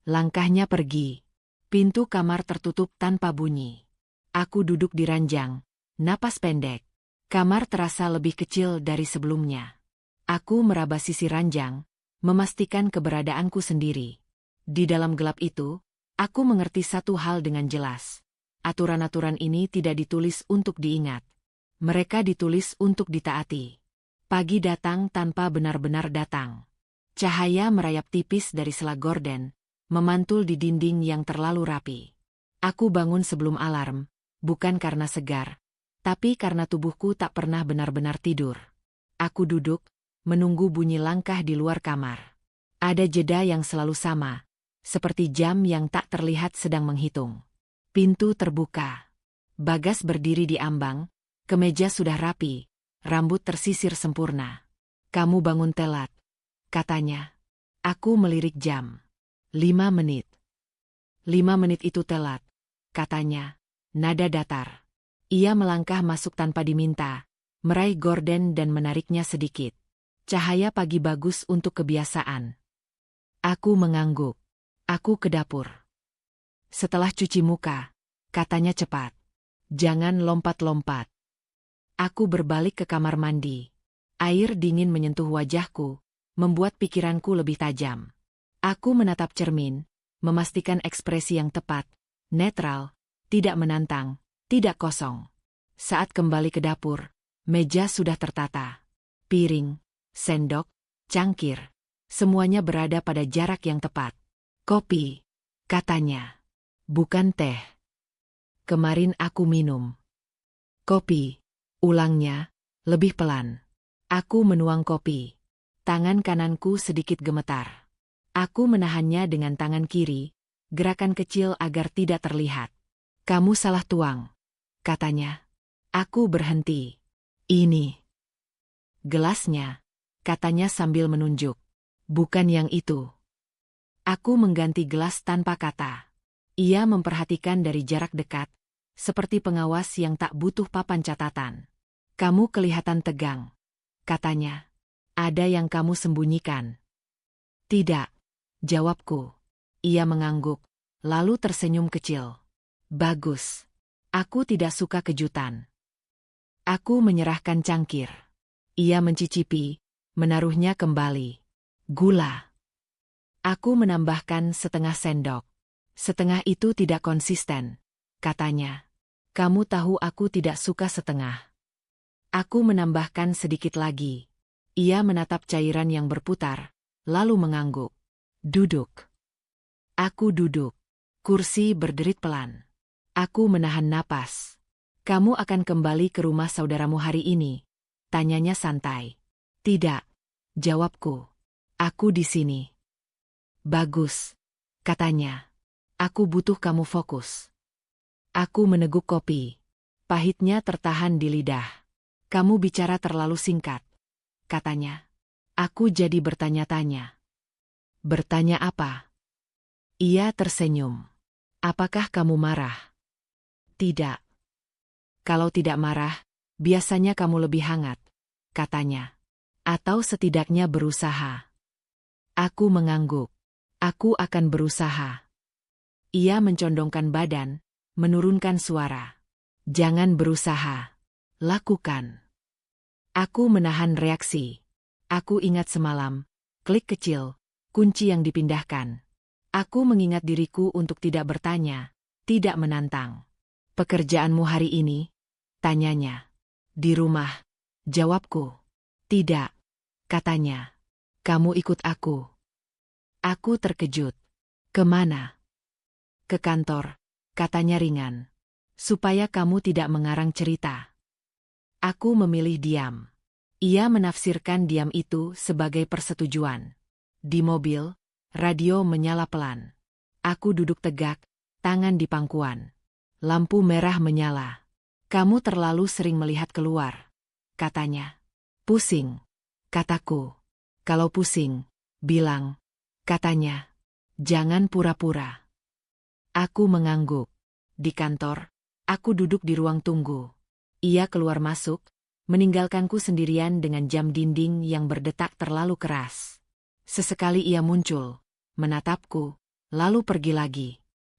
Langkahnya pergi. Pintu kamar tertutup tanpa bunyi. Aku duduk di ranjang, napas pendek. Kamar terasa lebih kecil dari sebelumnya. Aku meraba sisi ranjang, memastikan keberadaanku sendiri. Di dalam gelap itu, aku mengerti satu hal dengan jelas. Aturan-aturan ini tidak ditulis untuk diingat. Mereka ditulis untuk ditaati. Pagi datang tanpa benar-benar datang. Cahaya merayap tipis dari sela gorden, memantul di dinding yang terlalu rapi. Aku bangun sebelum alarm, bukan karena segar, tapi karena tubuhku tak pernah benar-benar tidur. Aku duduk, menunggu bunyi langkah di luar kamar. Ada jeda yang selalu sama, seperti jam yang tak terlihat sedang menghitung. Pintu terbuka. Bagas berdiri di ambang, kemeja sudah rapi, rambut tersisir sempurna. Kamu bangun telat, katanya. Aku melirik jam. 5 menit. 5 menit itu telat, katanya. Nada datar. Ia melangkah masuk tanpa diminta, meraih gorden dan menariknya sedikit. Cahaya pagi bagus untuk kebiasaan. Aku mengangguk. Aku ke dapur. Setelah cuci muka, katanya cepat. Jangan lompat-lompat. Aku berbalik ke kamar mandi. Air dingin menyentuh wajahku, membuat pikiranku lebih tajam. Aku menatap cermin, memastikan ekspresi yang tepat, netral, tidak menantang, tidak kosong. Saat kembali ke dapur, meja sudah tertata. Piring, sendok, cangkir, semuanya berada pada jarak yang tepat. Kopi, katanya. Bukan teh. Kemarin aku minum. Kopi, ulangnya, lebih pelan. Aku menuang kopi. Tangan kananku sedikit gemetar. Aku menahannya dengan tangan kiri, gerakan kecil agar tidak terlihat. Kamu salah tuang, katanya. Aku berhenti. Ini. Gelasnya, katanya sambil menunjuk. Bukan yang itu. Aku mengganti gelas tanpa kata. Ia memperhatikan dari jarak dekat, seperti pengawas yang tak butuh papan catatan. Kamu kelihatan tegang, katanya. Ada yang kamu sembunyikan. Tidak, jawabku. Ia mengangguk, lalu tersenyum kecil. Bagus. Aku tidak suka kejutan. Aku menyerahkan cangkir. Ia mencicipi, menaruhnya kembali. Gula. Aku menambahkan setengah sendok. Setengah itu tidak konsisten, katanya. Kamu tahu aku tidak suka setengah. Aku menambahkan sedikit lagi. Ia menatap cairan yang berputar, lalu mengangguk. Duduk. Aku duduk. Kursi berderit pelan. Aku menahan napas. Kamu akan kembali ke rumah saudaramu hari ini? Tanyanya santai. Tidak, jawabku. Aku di sini. Bagus, katanya. Aku butuh kamu fokus. Aku meneguk kopi. Pahitnya tertahan di lidah. Kamu bicara terlalu singkat, katanya. Aku jadi bertanya-tanya. Bertanya apa? Ia tersenyum. Apakah kamu marah? Tidak. Kalau tidak marah, biasanya kamu lebih hangat, katanya. Atau setidaknya berusaha. Aku mengangguk. Aku akan berusaha. Ia mencondongkan badan, menurunkan suara. Jangan berusaha. Lakukan. Aku menahan reaksi. Aku ingat semalam, klik kecil, kunci yang dipindahkan. Aku mengingat diriku untuk tidak bertanya, tidak menantang. Pekerjaanmu hari ini? Tanyanya. Di rumah, jawabku. Tidak, katanya. Kamu ikut aku. Aku terkejut. Kemana? Ke kantor, katanya ringan. Supaya kamu tidak mengarang cerita. Aku memilih diam. Ia menafsirkan diam itu sebagai persetujuan. Di mobil, radio menyala pelan. Aku duduk tegak, tangan di pangkuan. Lampu merah menyala. Kamu terlalu sering melihat keluar, katanya. Pusing, kataku. Kalau pusing, bilang, katanya. Jangan pura-pura. Aku mengangguk. Di kantor, aku duduk di ruang tunggu. Ia keluar masuk, meninggalkanku sendirian dengan jam dinding yang berdetak terlalu keras. Sesekali ia muncul, menatapku, lalu pergi lagi.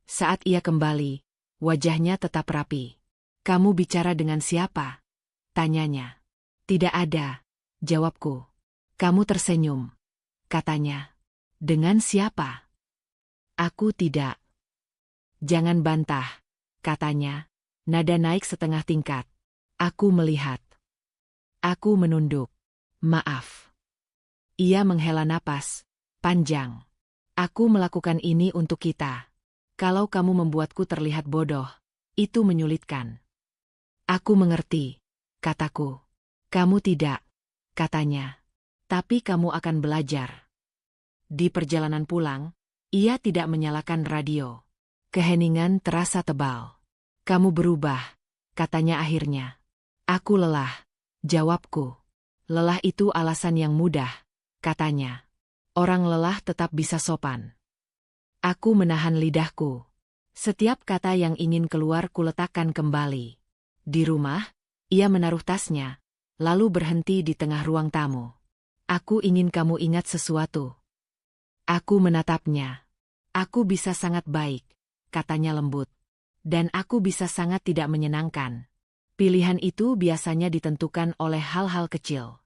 Saat ia kembali, wajahnya tetap rapi. Kamu bicara dengan siapa? Tanyanya. Tidak ada, jawabku. Kamu tersenyum, katanya. Dengan siapa? Aku tidak. Jangan bantah, katanya. Nada naik setengah tingkat. Aku melihat. Aku menunduk. Maaf. Ia menghela napas, panjang. Aku melakukan ini untuk kita. Kalau kamu membuatku terlihat bodoh, itu menyulitkan. Aku mengerti, kataku. Kamu tidak, katanya. Tapi kamu akan belajar. Di perjalanan pulang, ia tidak menyalakan radio. Keheningan terasa tebal. Kamu berubah, katanya akhirnya. Aku lelah, jawabku. Lelah itu alasan yang mudah, katanya. Orang lelah tetap bisa sopan. Aku menahan lidahku. Setiap kata yang ingin keluar kuletakkan kembali. Di rumah, ia menaruh tasnya, lalu berhenti di tengah ruang tamu. Aku ingin kamu ingat sesuatu. Aku menatapnya. Aku bisa sangat baik, katanya lembut. Dan aku bisa sangat tidak menyenangkan. Pilihan itu biasanya ditentukan oleh hal-hal kecil.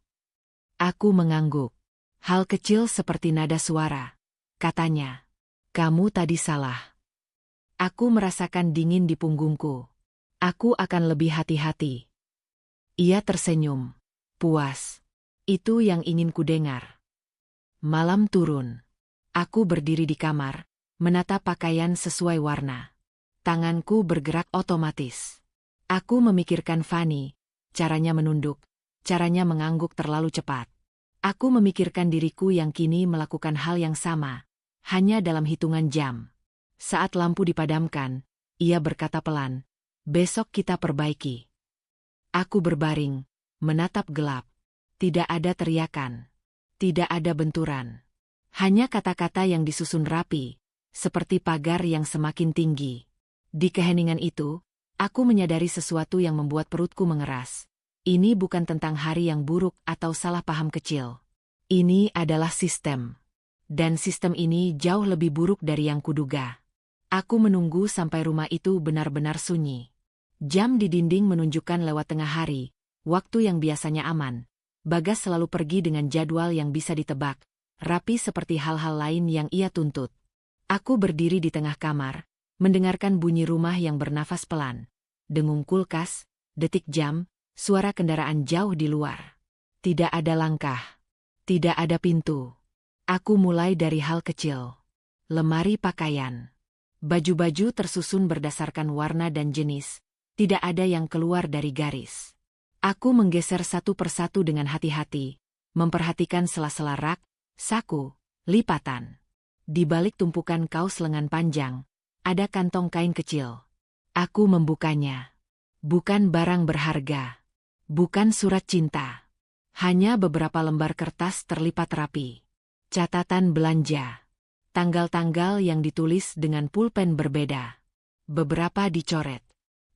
Aku mengangguk. Hal kecil seperti nada suara. Katanya. Kamu tadi salah. Aku merasakan dingin di punggungku. Aku akan lebih hati-hati. Ia tersenyum. Puas. Itu yang ingin kudengar. Malam turun. Aku berdiri di kamar, menata pakaian sesuai warna. Tanganku bergerak otomatis. Aku memikirkan Fanny, caranya menunduk, caranya mengangguk terlalu cepat. Aku memikirkan diriku yang kini melakukan hal yang sama, hanya dalam hitungan jam. Saat lampu dipadamkan, ia berkata pelan, "Besok kita perbaiki." Aku berbaring, menatap gelap. Tidak ada teriakan. Tidak ada benturan. Hanya kata-kata yang disusun rapi, seperti pagar yang semakin tinggi. Di keheningan itu, aku menyadari sesuatu yang membuat perutku mengeras. Ini bukan tentang hari yang buruk atau salah paham kecil. Ini adalah sistem. Dan sistem ini jauh lebih buruk dari yang kuduga. Aku menunggu sampai rumah itu benar-benar sunyi. Jam di dinding menunjukkan lewat tengah hari, waktu yang biasanya aman. Bagas selalu pergi dengan jadwal yang bisa ditebak, rapi seperti hal-hal lain yang ia tuntut. Aku berdiri di tengah kamar, mendengarkan bunyi rumah yang bernafas pelan. Dengung kulkas, detik jam, suara kendaraan jauh di luar. Tidak ada langkah. Tidak ada pintu. Aku mulai dari hal kecil. Lemari pakaian. Baju-baju tersusun berdasarkan warna dan jenis. Tidak ada yang keluar dari garis. Aku menggeser satu persatu dengan hati-hati, memperhatikan sela-sela rak, saku, lipatan. Di balik tumpukan kaos lengan panjang, ada kantong kain kecil. Aku membukanya. Bukan barang berharga. Bukan surat cinta. Hanya beberapa lembar kertas terlipat rapi. Catatan belanja. Tanggal-tanggal yang ditulis dengan pulpen berbeda. Beberapa dicoret.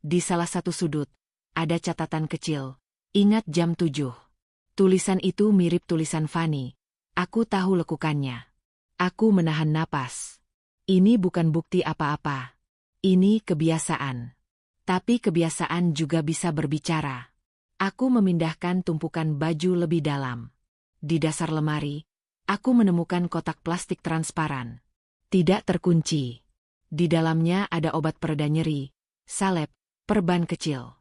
Di salah satu sudut, ada catatan kecil, "Ingat jam 7. Tulisan itu mirip tulisan Fanny. Aku tahu lekukannya. Aku menahan napas. Ini bukan bukti apa-apa. Ini kebiasaan. Tapi kebiasaan juga bisa berbicara. Aku memindahkan tumpukan baju lebih dalam. Di dasar lemari, aku menemukan kotak plastik transparan. Tidak terkunci. Di dalamnya ada obat pereda nyeri, salep, perban kecil.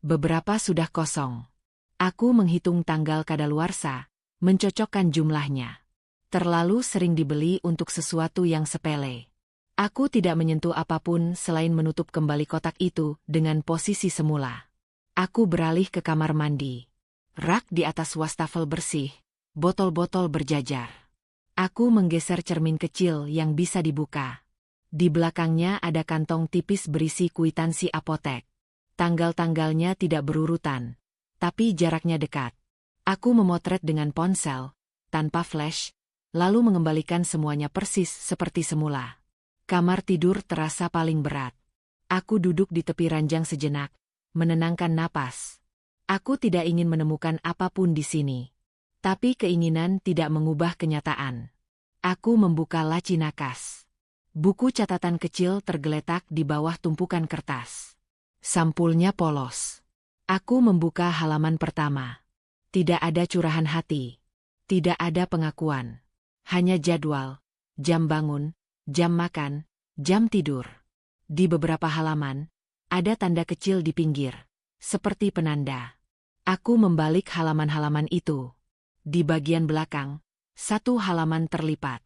Beberapa sudah kosong. Aku menghitung tanggal kadaluarsa, mencocokkan jumlahnya. Terlalu sering dibeli untuk sesuatu yang sepele. Aku tidak menyentuh apapun selain menutup kembali kotak itu dengan posisi semula. Aku beralih ke kamar mandi. Rak di atas wastafel bersih, botol-botol berjajar. Aku menggeser cermin kecil yang bisa dibuka. Di belakangnya ada kantong tipis berisi kwitansi apotek. Tanggal-tanggalnya tidak berurutan, tapi jaraknya dekat. Aku memotret dengan ponsel, tanpa flash, lalu mengembalikan semuanya persis seperti semula. Kamar tidur terasa paling berat. Aku duduk di tepi ranjang sejenak, menenangkan napas. Aku tidak ingin menemukan apapun di sini. Tapi keinginan tidak mengubah kenyataan. Aku membuka laci nakas. Buku catatan kecil tergeletak di bawah tumpukan kertas. Sampulnya polos. Aku membuka halaman pertama. Tidak ada curahan hati. Tidak ada pengakuan. Hanya jadwal, jam bangun, jam makan, jam tidur. Di beberapa halaman, ada tanda kecil di pinggir, seperti penanda. Aku membalik halaman-halaman itu. Di bagian belakang, satu halaman terlipat.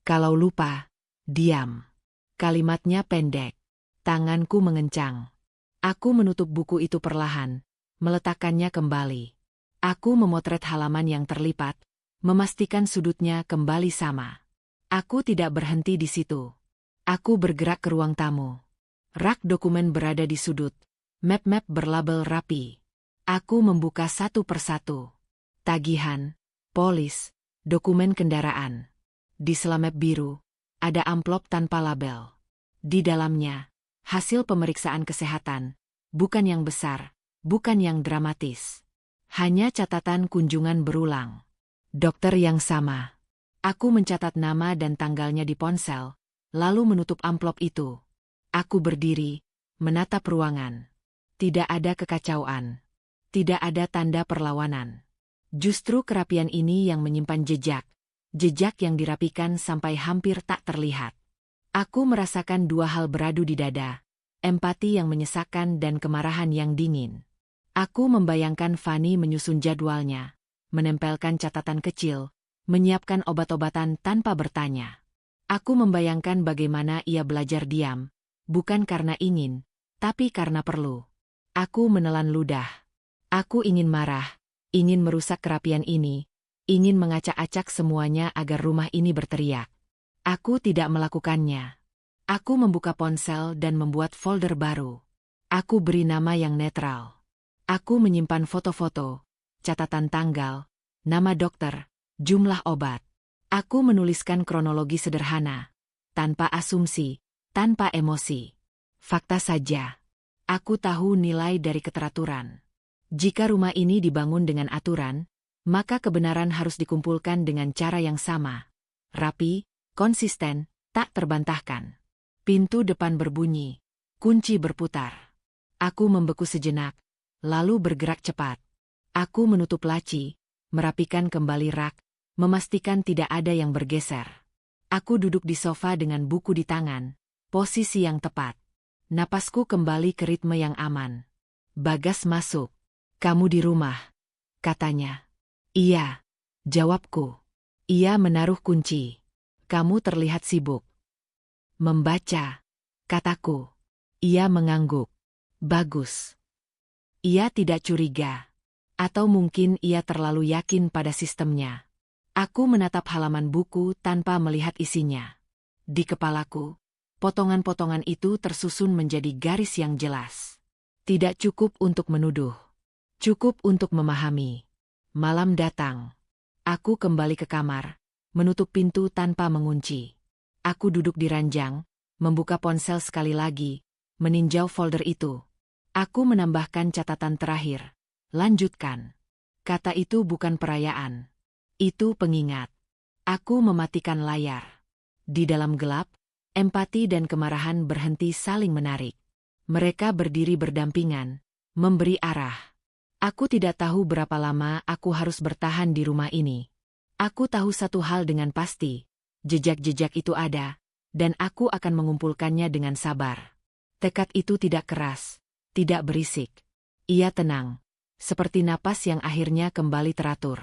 Kalau lupa, diam. Kalimatnya pendek. Tanganku mengencang. Aku menutup buku itu perlahan, meletakkannya kembali. Aku memotret halaman yang terlipat, memastikan sudutnya kembali sama. Aku tidak berhenti di situ. Aku bergerak ke ruang tamu. Rak dokumen berada di sudut, map-map berlabel rapi. Aku membuka satu persatu. Tagihan, polis, dokumen kendaraan. Di sela map biru, ada amplop tanpa label. Di dalamnya, hasil pemeriksaan kesehatan, bukan yang besar, bukan yang dramatis. Hanya catatan kunjungan berulang. Dokter yang sama. Aku mencatat nama dan tanggalnya di ponsel, lalu menutup amplop itu. Aku berdiri, menatap ruangan. Tidak ada kekacauan. Tidak ada tanda perlawanan. Justru kerapian ini yang menyimpan jejak. Jejak yang dirapikan sampai hampir tak terlihat. Aku merasakan dua hal beradu di dada. Empati yang menyesakkan dan kemarahan yang dingin. Aku membayangkan Fanny menyusun jadwalnya, menempelkan catatan kecil, menyiapkan obat-obatan tanpa bertanya. Aku membayangkan bagaimana ia belajar diam, bukan karena ingin, tapi karena perlu. Aku menelan ludah. Aku ingin marah, ingin merusak kerapian ini, ingin mengacak-acak semuanya agar rumah ini berteriak. Aku tidak melakukannya. Aku membuka ponsel dan membuat folder baru. Aku beri nama yang netral. Aku menyimpan foto-foto, catatan tanggal, nama dokter, jumlah obat. Aku menuliskan kronologi sederhana, tanpa asumsi, tanpa emosi. Fakta saja. Aku tahu nilai dari keteraturan. Jika rumah ini dibangun dengan aturan, maka kebenaran harus dikumpulkan dengan cara yang sama. Rapi, konsisten, tak terbantahkan. Pintu depan berbunyi. Kunci berputar. Aku membeku sejenak, lalu bergerak cepat. Aku menutup laci, merapikan kembali rak, memastikan tidak ada yang bergeser. Aku duduk di sofa dengan buku di tangan, posisi yang tepat. Napasku kembali ke ritme yang aman. Bagas masuk. "Kamu di rumah?" katanya. "Iya," jawabku. Ia menaruh kunci. "Kamu terlihat sibuk." "Membaca," kataku. Ia mengangguk. "Bagus." Ia tidak curiga. Atau mungkin ia terlalu yakin pada sistemnya. Aku menatap halaman buku tanpa melihat isinya. Di kepalaku, potongan-potongan itu tersusun menjadi garis yang jelas. Tidak cukup untuk menuduh. Cukup untuk memahami. Malam datang. Aku kembali ke kamar, menutup pintu tanpa mengunci. Aku duduk di ranjang, membuka ponsel sekali lagi, meninjau folder itu. Aku menambahkan catatan terakhir. Lanjutkan. Kata itu bukan perayaan. Itu pengingat. Aku mematikan layar. Di dalam gelap, empati dan kemarahan berhenti saling menarik. Mereka berdiri berdampingan, memberi arah. Aku tidak tahu berapa lama aku harus bertahan di rumah ini. Aku tahu satu hal dengan pasti. Jejak-jejak itu ada, dan aku akan mengumpulkannya dengan sabar. Tekad itu tidak keras, tidak berisik. Ia tenang, seperti napas yang akhirnya kembali teratur.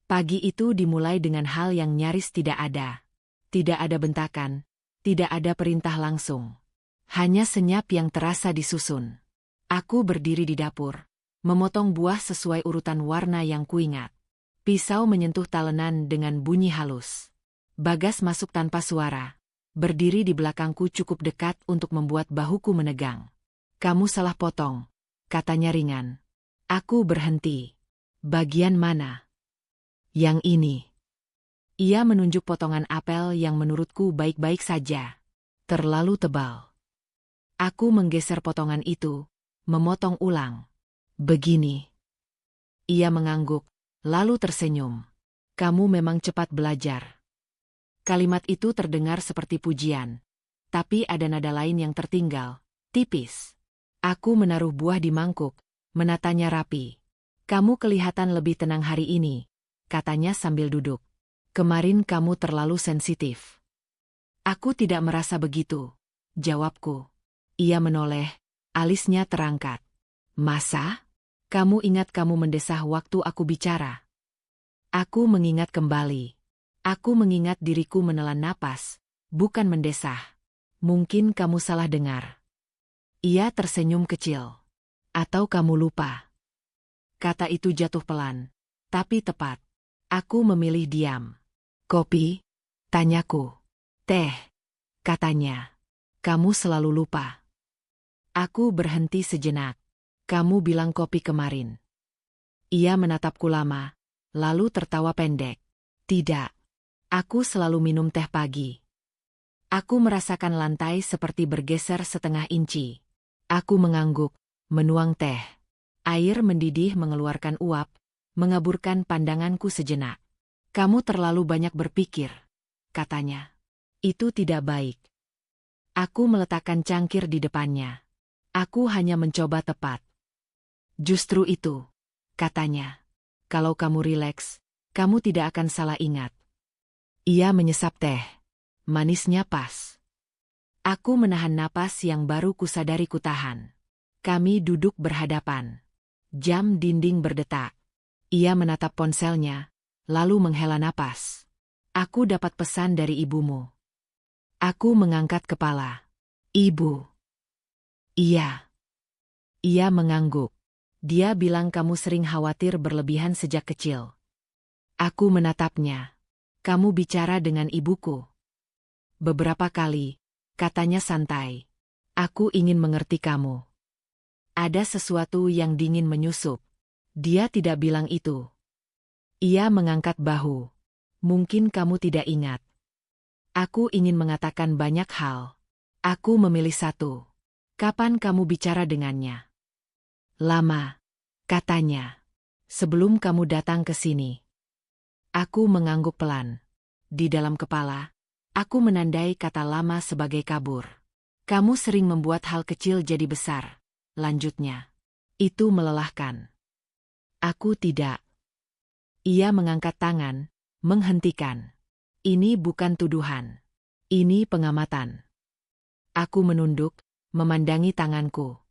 Pagi itu dimulai dengan hal yang nyaris tidak ada. Tidak ada bentakan, tidak ada perintah langsung. Hanya senyap yang terasa disusun. Aku berdiri di dapur, memotong buah sesuai urutan warna yang kuingat. Pisau menyentuh talenan dengan bunyi halus. Bagas masuk tanpa suara. Berdiri di belakangku cukup dekat untuk membuat bahuku menegang. "Kamu salah potong," katanya ringan. Aku berhenti. "Bagian mana?" "Yang ini." Ia menunjuk potongan apel yang menurutku baik-baik saja. Terlalu tebal. Aku menggeser potongan itu, memotong ulang. "Begini." Ia mengangguk, lalu tersenyum. "Kamu memang cepat belajar." Kalimat itu terdengar seperti pujian. Tapi ada nada lain yang tertinggal, tipis. Aku menaruh buah di mangkuk, menatanya rapi. "Kamu kelihatan lebih tenang hari ini," katanya sambil duduk. "Kemarin kamu terlalu sensitif." "Aku tidak merasa begitu," jawabku. Ia menoleh, alisnya terangkat. "Masa? Kamu ingat kamu mendesah waktu aku bicara?" Aku mengingat kembali. Aku mengingat diriku menelan napas, bukan mendesah. "Mungkin kamu salah dengar." Ia tersenyum kecil. "Atau kamu lupa?" Kata itu jatuh pelan, tapi tepat. Aku memilih diam. "Kopi?" tanyaku. "Teh," katanya. "Kamu selalu lupa." Aku berhenti sejenak. "Kamu bilang kopi kemarin." Ia menatapku lama, lalu tertawa pendek. "Tidak. Aku selalu minum teh pagi." Aku merasakan lantai seperti bergeser setengah inci. Aku mengangguk, menuang teh. Air mendidih mengeluarkan uap, mengaburkan pandanganku sejenak. "Kamu terlalu banyak berpikir," katanya. "Itu tidak baik." Aku meletakkan cangkir di depannya. "Aku hanya mencoba tepat." "Justru itu," katanya. kalau kamu rileks, kamu tidak akan salah ingat. Ia menyesap teh. Manisnya pas. Aku menahan napas yang baru kusadari kutahan. Kami duduk berhadapan. Jam dinding berdetak. Ia menatap ponselnya, lalu menghela napas. Aku dapat pesan dari ibumu. Aku mengangkat kepala. Ibu. Iya. Ia mengangguk. Dia bilang kamu sering khawatir berlebihan sejak kecil. Aku menatapnya. Kamu bicara dengan ibuku. Beberapa kali, katanya santai. Aku ingin mengerti kamu. Ada sesuatu yang dingin menyusup. Dia tidak bilang itu. Ia mengangkat bahu. Mungkin kamu tidak ingat. Aku ingin mengatakan banyak hal. Aku memilih satu. Kapan kamu bicara dengannya? Lama, katanya. Sebelum kamu datang ke sini. Aku mengangguk pelan. Di dalam kepala, aku menandai kata lama sebagai kabur. Kamu sering membuat hal kecil jadi besar. Lanjutnya. Itu melelahkan. Aku tidak. Ia mengangkat tangan, menghentikan. Ini bukan tuduhan. Ini pengamatan. Aku menunduk, memandangi tanganku.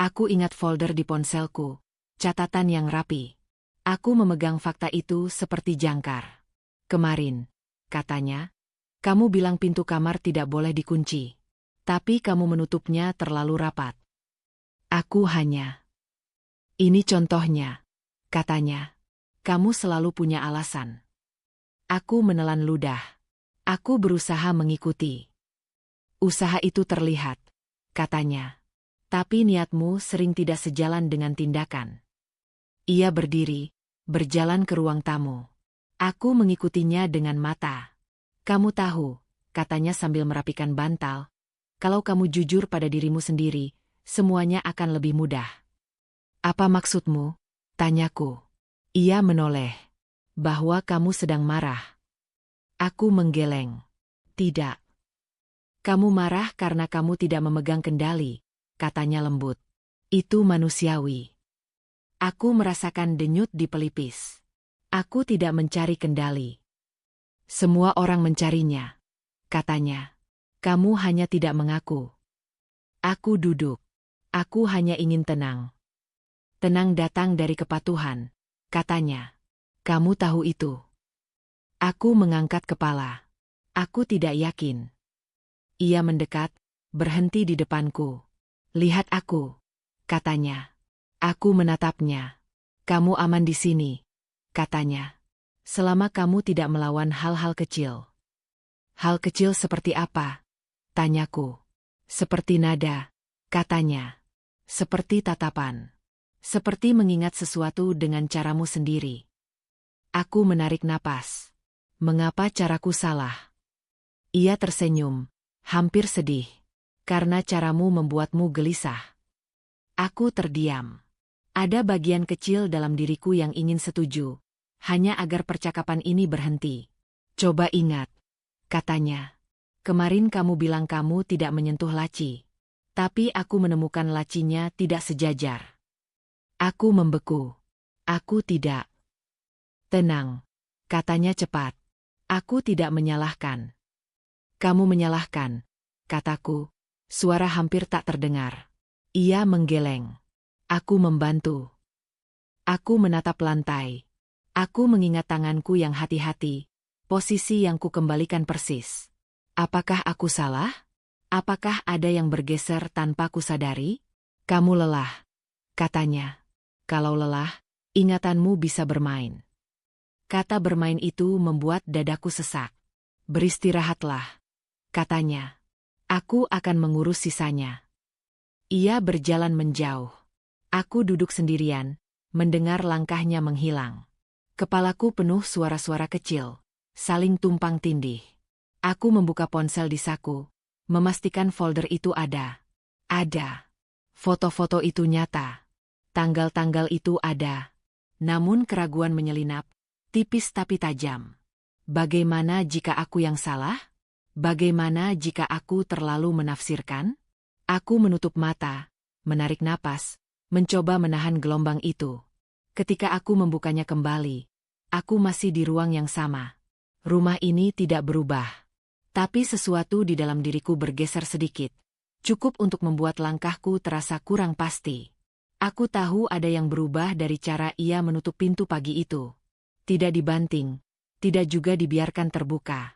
Aku ingat folder di ponselku, catatan yang rapi. Aku memegang fakta itu seperti jangkar. Kemarin, katanya, kamu bilang pintu kamar tidak boleh dikunci. Tapi kamu menutupnya terlalu rapat. Aku hanya. Ini contohnya, katanya. Kamu selalu punya alasan. Aku menelan ludah. Aku berusaha mengikuti. Usaha itu terlihat, katanya. Tapi niatmu sering tidak sejalan dengan tindakan. Ia berdiri, berjalan ke ruang tamu. Aku mengikutinya dengan mata. Kamu tahu, katanya sambil merapikan bantal, kalau kamu jujur pada dirimu sendiri, semuanya akan lebih mudah. Apa maksudmu? Tanyaku. Ia menoleh. Bahwa kamu sedang marah. Aku menggeleng. Tidak. Kamu marah karena kamu tidak memegang kendali, katanya lembut. Itu manusiawi. Aku merasakan denyut di pelipis. Aku tidak mencari kendali. Semua orang mencarinya, katanya. Kamu hanya tidak mengaku. Aku duduk. Aku hanya ingin tenang. Tenang datang dari kepatuhan, katanya. Kamu tahu itu. Aku mengangkat kepala. Aku tidak yakin. Ia mendekat, berhenti di depanku. Lihat aku, katanya. Aku menatapnya. Kamu aman di sini, katanya. Selama kamu tidak melawan hal-hal kecil. Hal kecil seperti apa? Tanyaku. Seperti nada, katanya. Seperti tatapan. Seperti mengingat sesuatu dengan caramu sendiri. Aku menarik napas. Mengapa caraku salah? Ia tersenyum, hampir sedih. Karena caramu membuatmu gelisah. Aku terdiam. Ada bagian kecil dalam diriku yang ingin setuju, hanya agar percakapan ini berhenti. Coba ingat, katanya. Kemarin kamu bilang kamu tidak menyentuh laci. Tapi aku menemukan lacinya tidak sejajar. Aku membeku. Aku tidak. Tenang, katanya cepat. Aku tidak menyalahkan. Kamu menyalahkan, kataku. Suara hampir tak terdengar. Ia menggeleng. Aku membantu. Aku menatap lantai. Aku mengingat tanganku yang hati-hati, posisi yang kukembalikan persis. Apakah aku salah? Apakah ada yang bergeser tanpa kusadari? Kamu lelah, katanya. Kalau lelah, ingatanmu bisa bermain. Kata bermain itu membuat dadaku sesak. Beristirahatlah, katanya. Aku akan mengurus sisanya. Ia berjalan menjauh. Aku duduk sendirian, mendengar langkahnya menghilang. Kepalaku penuh suara-suara kecil, saling tumpang tindih. Aku membuka ponsel di saku, memastikan folder itu ada. Ada. Foto-foto itu nyata. Tanggal-tanggal itu ada. Namun keraguan menyelinap, tipis tapi tajam. Bagaimana jika aku yang salah? Bagaimana jika aku terlalu menafsirkan? Aku menutup mata, menarik napas, mencoba menahan gelombang itu. Ketika aku membukanya kembali, aku masih di ruang yang sama. Rumah ini tidak berubah. Tapi sesuatu di dalam diriku bergeser sedikit. Cukup untuk membuat langkahku terasa kurang pasti. Aku tahu ada yang berubah dari cara ia menutup pintu pagi itu. Tidak dibanting, tidak juga dibiarkan terbuka.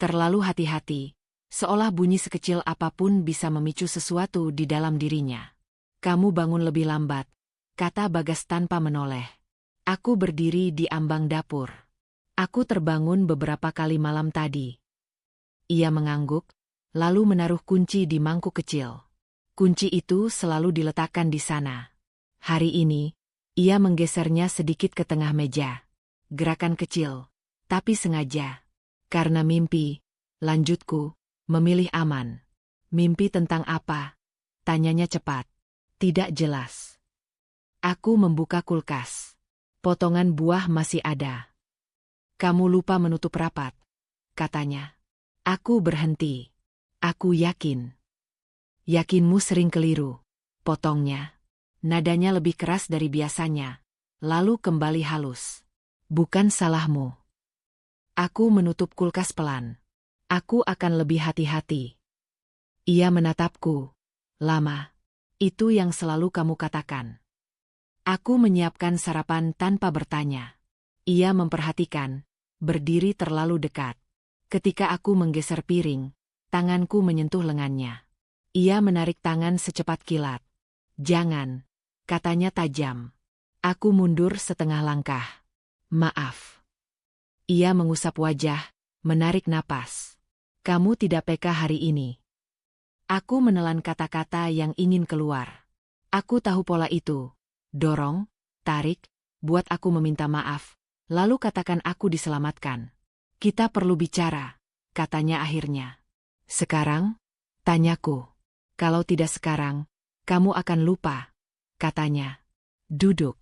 Terlalu hati-hati, seolah bunyi sekecil apapun bisa memicu sesuatu di dalam dirinya. Kamu bangun lebih lambat, kata Bagas tanpa menoleh. Aku berdiri di ambang dapur. Aku terbangun beberapa kali malam tadi. Ia mengangguk, lalu menaruh kunci di mangkuk kecil. Kunci itu selalu diletakkan di sana. Hari ini, ia menggesernya sedikit ke tengah meja. Gerakan kecil, tapi sengaja. Karena mimpi, lanjutku, memilih aman. Mimpi tentang apa? Tanyanya cepat. Tidak jelas. Aku membuka kulkas. Potongan buah masih ada. Kamu lupa menutup rapat, katanya. Aku berhenti. Aku yakin. Yakinmu sering keliru, potongnya. Nadanya lebih keras dari biasanya, lalu kembali halus. Bukan salahmu. Aku menutup kulkas pelan. Aku akan lebih hati-hati. Ia menatapku. Lama. Itu yang selalu kamu katakan. Aku menyiapkan sarapan tanpa bertanya. Ia memperhatikan, berdiri terlalu dekat. Ketika aku menggeser piring, tanganku menyentuh lengannya. Ia menarik tangan secepat kilat. Jangan, katanya tajam. Aku mundur setengah langkah. Maaf. Ia mengusap wajah, menarik napas. Kamu tidak peka hari ini. Aku menelan kata-kata yang ingin keluar. Aku tahu pola itu. Dorong, tarik, buat aku meminta maaf, lalu katakan aku diselamatkan. Kita perlu bicara, katanya akhirnya. Sekarang? Tanyaku. Kalau tidak sekarang, kamu akan lupa, katanya. Duduk.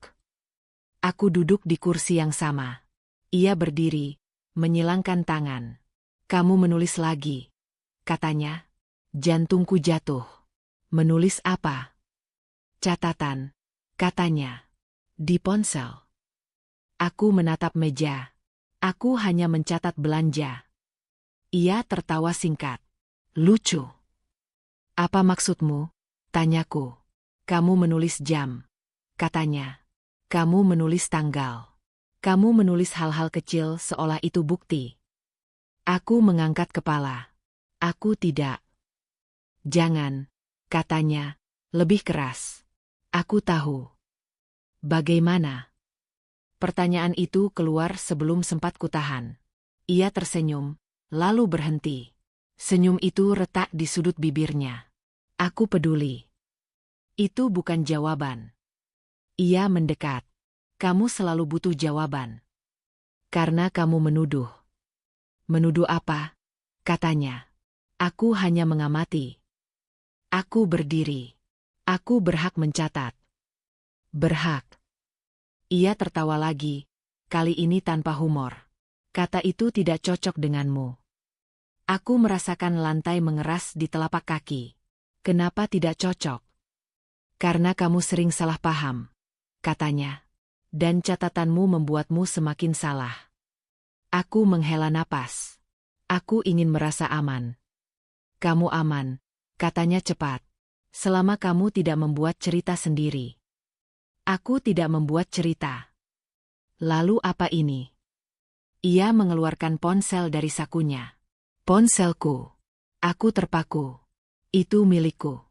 Aku duduk di kursi yang sama. Ia berdiri, menyilangkan tangan. Kamu menulis lagi, katanya. Jantungku jatuh. Menulis apa? Catatan, katanya. Di ponsel. Aku menatap meja. Aku hanya mencatat belanja. Ia tertawa singkat. Lucu. Apa maksudmu? Tanyaku. Kamu menulis jam, katanya. Kamu menulis tanggal. Kamu menulis hal-hal kecil seolah itu bukti. Aku mengangkat kepala. Aku tidak. Jangan, katanya, lebih keras. Aku tahu. Bagaimana? Pertanyaan itu keluar sebelum sempat kutahan. Ia tersenyum, lalu berhenti. Senyum itu retak di sudut bibirnya. Aku peduli. Itu bukan jawaban. Ia mendekat. Kamu selalu butuh jawaban. Karena kamu menuduh. Menuduh apa? Katanya. Aku hanya mengamati. Aku berdiri. Aku berhak mencatat. Berhak. Ia tertawa lagi, kali ini tanpa humor. Kata itu tidak cocok denganmu. Aku merasakan lantai mengeras di telapak kaki. Kenapa tidak cocok? Karena kamu sering salah paham, katanya. Dan catatanmu membuatmu semakin salah. Aku menghela napas. Aku ingin merasa aman. Kamu aman, katanya cepat. Selama kamu tidak membuat cerita sendiri. Aku tidak membuat cerita. Lalu apa ini? Ia mengeluarkan ponsel dari sakunya. Ponselku. Aku terpaku. Itu milikku.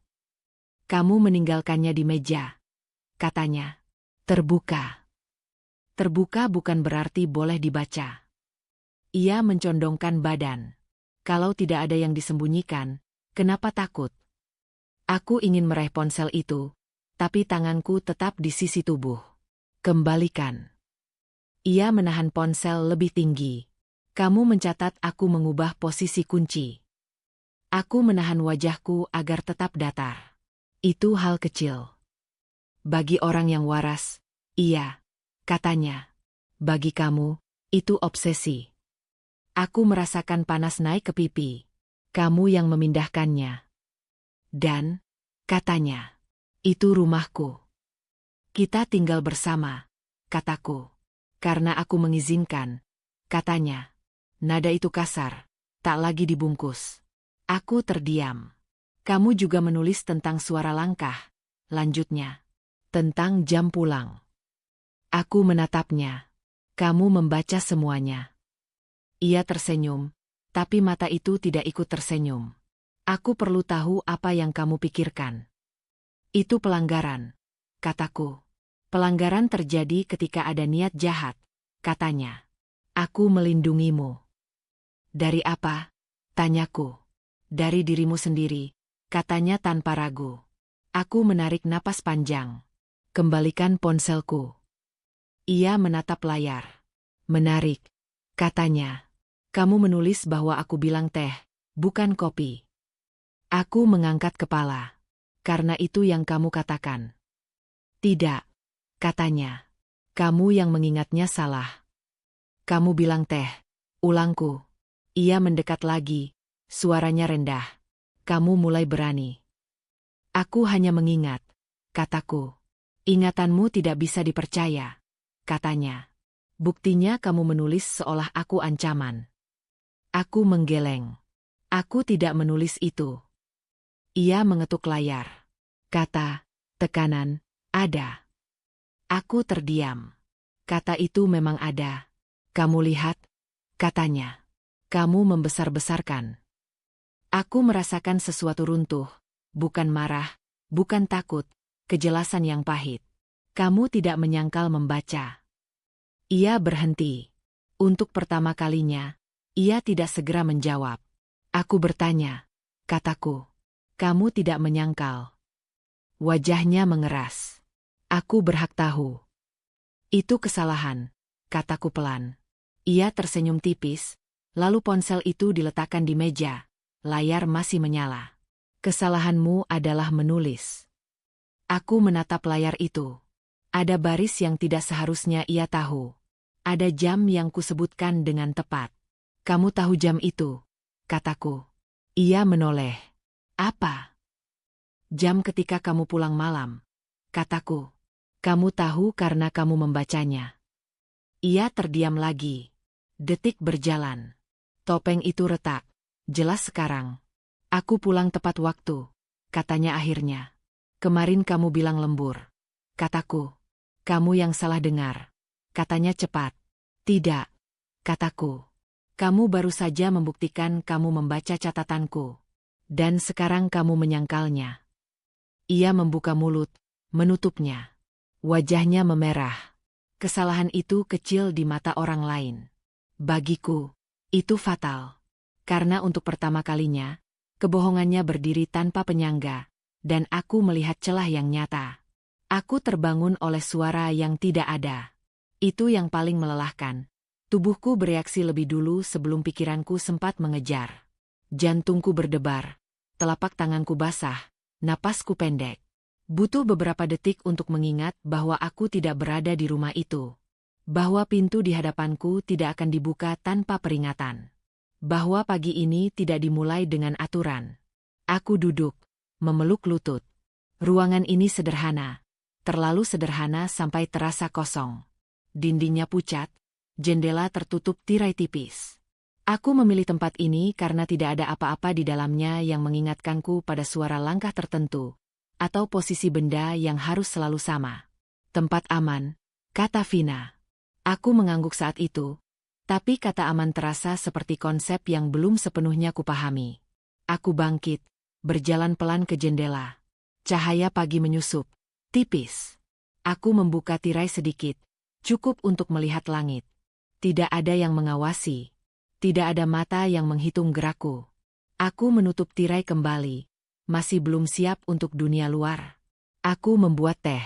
Kamu meninggalkannya di meja, katanya. Terbuka. Terbuka bukan berarti boleh dibaca. Ia mencondongkan badan. Kalau tidak ada yang disembunyikan, kenapa takut? Aku ingin meraih ponsel itu, tapi tanganku tetap di sisi tubuh. Kembalikan. Ia menahan ponsel lebih tinggi. Kamu mencatat aku mengubah posisi kunci. Aku menahan wajahku agar tetap datar. Itu hal kecil. Bagi orang yang waras, iya, katanya. Bagi kamu, itu obsesi. Aku merasakan panas naik ke pipi. Kamu yang memindahkannya. Dan, katanya, itu rumahku. Kita tinggal bersama. kataku. Karena aku mengizinkan, katanya. Nada itu kasar, tak lagi dibungkus. Aku terdiam. Kamu juga menulis tentang suara langkah, lanjutnya. Tentang jam pulang. Aku menatapnya. Kamu membaca semuanya. Ia tersenyum, tapi mata itu tidak ikut tersenyum. Aku perlu tahu apa yang kamu pikirkan. Itu pelanggaran, kataku. Pelanggaran terjadi ketika ada niat jahat, katanya. Aku melindungimu. Dari apa? Tanyaku. Dari dirimu sendiri, katanya tanpa ragu. Aku menarik napas panjang. Kembalikan ponselku. Ia menatap layar. Menarik, katanya. Kamu menulis bahwa aku bilang teh, bukan kopi. Aku mengangkat kepala. Karena itu yang kamu katakan. Tidak, katanya. Kamu yang mengingatnya salah. Kamu bilang teh, ulangku. Ia mendekat lagi, suaranya rendah. Kamu mulai berani. Aku hanya mengingat, kataku. Ingatanmu tidak bisa dipercaya, katanya. Buktinya kamu menulis seolah aku ancaman. Aku menggeleng. Aku tidak menulis itu. Ia mengetuk layar. Kata, tekanan, ada. Aku terdiam. Kata itu memang ada. Kamu lihat, katanya. Kamu membesar-besarkan. Aku merasakan sesuatu runtuh. Bukan marah, bukan takut, kejelasan yang pahit. Kamu tidak menyangkal membaca. Ia berhenti. Untuk pertama kalinya, ia tidak segera menjawab. Aku bertanya, kataku. Kamu tidak menyangkal. Wajahnya mengeras. Aku berhak tahu. Itu kesalahan, kataku pelan. Ia tersenyum tipis, lalu ponsel itu diletakkan di meja. Layar masih menyala. Kesalahanmu adalah menulis. Aku menatap layar itu. Ada baris yang tidak seharusnya ia tahu. Ada jam yang kusebutkan dengan tepat. Kamu tahu jam itu, kataku. Ia menoleh. Apa? Jam ketika kamu pulang malam, kataku. Kamu tahu karena kamu membacanya. Ia terdiam lagi. Detik berjalan. Topeng itu retak. Jelas sekarang. Aku pulang tepat waktu, katanya akhirnya. Kemarin kamu bilang lembur. Kataku. Kamu yang salah dengar. Katanya cepat. Tidak, kataku. Kamu baru saja membuktikan kamu membaca catatanku. Dan sekarang kamu menyangkalnya. Ia membuka mulut, menutupnya. Wajahnya memerah. Kesalahan itu kecil di mata orang lain. Bagiku, itu fatal. Karena untuk pertama kalinya, kebohongannya berdiri tanpa penyangga, dan aku melihat celah yang nyata. Aku terbangun oleh suara yang tidak ada. Itu yang paling melelahkan. Tubuhku bereaksi lebih dulu sebelum pikiranku sempat mengejar. Jantungku berdebar, telapak tanganku basah, napasku pendek. Butuh beberapa detik untuk mengingat bahwa aku tidak berada di rumah itu. Bahwa pintu di hadapanku tidak akan dibuka tanpa peringatan. Bahwa pagi ini tidak dimulai dengan aturan. Aku duduk, memeluk lutut. Ruangan ini sederhana. Terlalu sederhana sampai terasa kosong. Dindingnya pucat, jendela tertutup tirai tipis. Aku memilih tempat ini karena tidak ada apa-apa di dalamnya yang mengingatkanku pada suara langkah tertentu, atau posisi benda yang harus selalu sama. Tempat aman, kata Vina. Aku mengangguk saat itu, tapi kata aman terasa seperti konsep yang belum sepenuhnya kupahami. Aku bangkit, berjalan pelan ke jendela. Cahaya pagi menyusup, tipis. Aku membuka tirai sedikit, cukup untuk melihat langit. Tidak ada yang mengawasi. Tidak ada mata yang menghitung gerakku. Aku menutup tirai kembali. Masih belum siap untuk dunia luar. Aku membuat teh.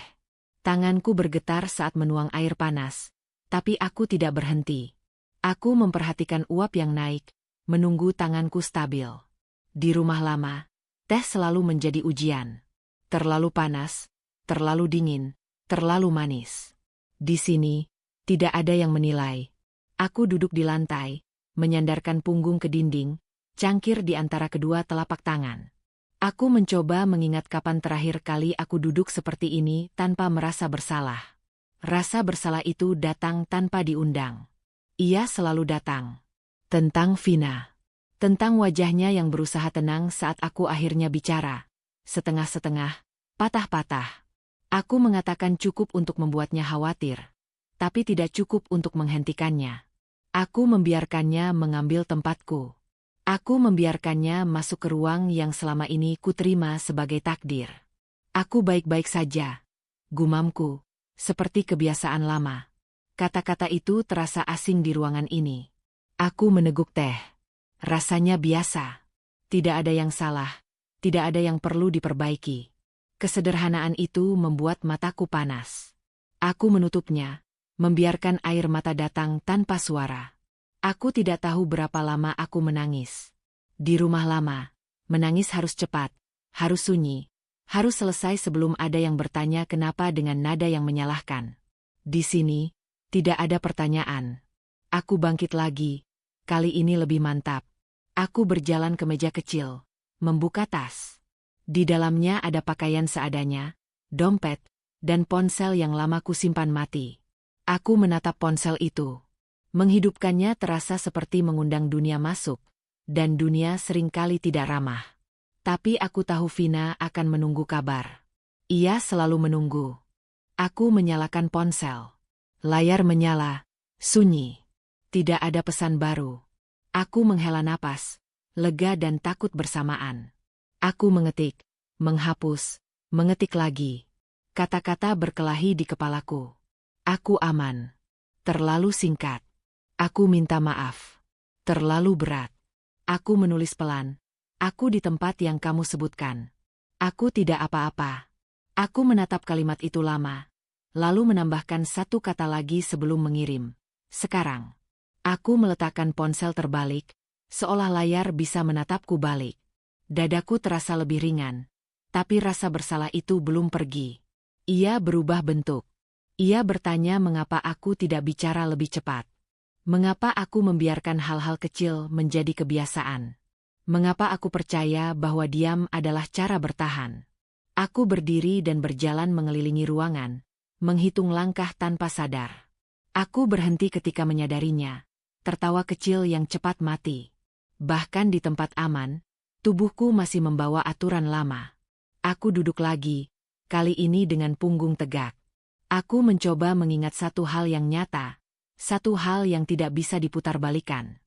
Tanganku bergetar saat menuang air panas. Tapi aku tidak berhenti. Aku memperhatikan uap yang naik, menunggu tanganku stabil. Di rumah lama, teh selalu menjadi ujian. Terlalu panas, terlalu dingin, terlalu manis. Di sini, tidak ada yang menilai. Aku duduk di lantai, menyandarkan punggung ke dinding, cangkir di antara kedua telapak tangan. Aku mencoba mengingat kapan terakhir kali aku duduk seperti ini tanpa merasa bersalah. Rasa bersalah itu datang tanpa diundang. Ia selalu datang. Tentang Vina. Tentang wajahnya yang berusaha tenang saat aku akhirnya bicara. Setengah-setengah, patah-patah. Aku mengatakan cukup untuk membuatnya khawatir, tapi tidak cukup untuk menghentikannya. Aku membiarkannya mengambil tempatku. Aku membiarkannya masuk ke ruang yang selama ini kuterima sebagai takdir. Aku baik-baik saja, gumamku, seperti kebiasaan lama. Kata-kata itu terasa asing di ruangan ini. Aku meneguk teh. Rasanya biasa. Tidak ada yang salah, tidak ada yang perlu diperbaiki. Kesederhanaan itu membuat mataku panas. Aku menutupnya, membiarkan air mata datang tanpa suara. Aku tidak tahu berapa lama aku menangis. Di rumah lama, menangis harus cepat, harus sunyi, harus selesai sebelum ada yang bertanya kenapa dengan nada yang menyalahkan. Di sini, tidak ada pertanyaan. Aku bangkit lagi, kali ini lebih mantap. Aku berjalan ke meja kecil, membuka tas. Di dalamnya ada pakaian seadanya, dompet, dan ponsel yang lama kusimpan mati. Aku menatap ponsel itu. Menghidupkannya terasa seperti mengundang dunia masuk, dan dunia seringkali tidak ramah. Tapi aku tahu Vina akan menunggu kabar. Ia selalu menunggu. Aku menyalakan ponsel. Layar menyala, sunyi. Tidak ada pesan baru. Aku menghela napas, lega dan takut bersamaan. Aku mengetik, menghapus, mengetik lagi. Kata-kata berkelahi di kepalaku. Aku aman. Terlalu singkat. Aku minta maaf. Terlalu berat. Aku menulis pelan. Aku di tempat yang kamu sebutkan. Aku tidak apa-apa. Aku menatap kalimat itu lama, lalu menambahkan satu kata lagi sebelum mengirim. Sekarang. Aku meletakkan ponsel terbalik, seolah layar bisa menatapku balik. Dadaku terasa lebih ringan, tapi rasa bersalah itu belum pergi. Ia berubah bentuk. Ia bertanya mengapa aku tidak bicara lebih cepat. Mengapa aku membiarkan hal-hal kecil menjadi kebiasaan. Mengapa aku percaya bahwa diam adalah cara bertahan. Aku berdiri dan berjalan mengelilingi ruangan, menghitung langkah tanpa sadar. Aku berhenti ketika menyadarinya, tertawa kecil yang cepat mati. Bahkan di tempat aman, tubuhku masih membawa aturan lama. Aku duduk lagi, kali ini dengan punggung tegak. Aku mencoba mengingat satu hal yang nyata, satu hal yang tidak bisa diputarbalikkan.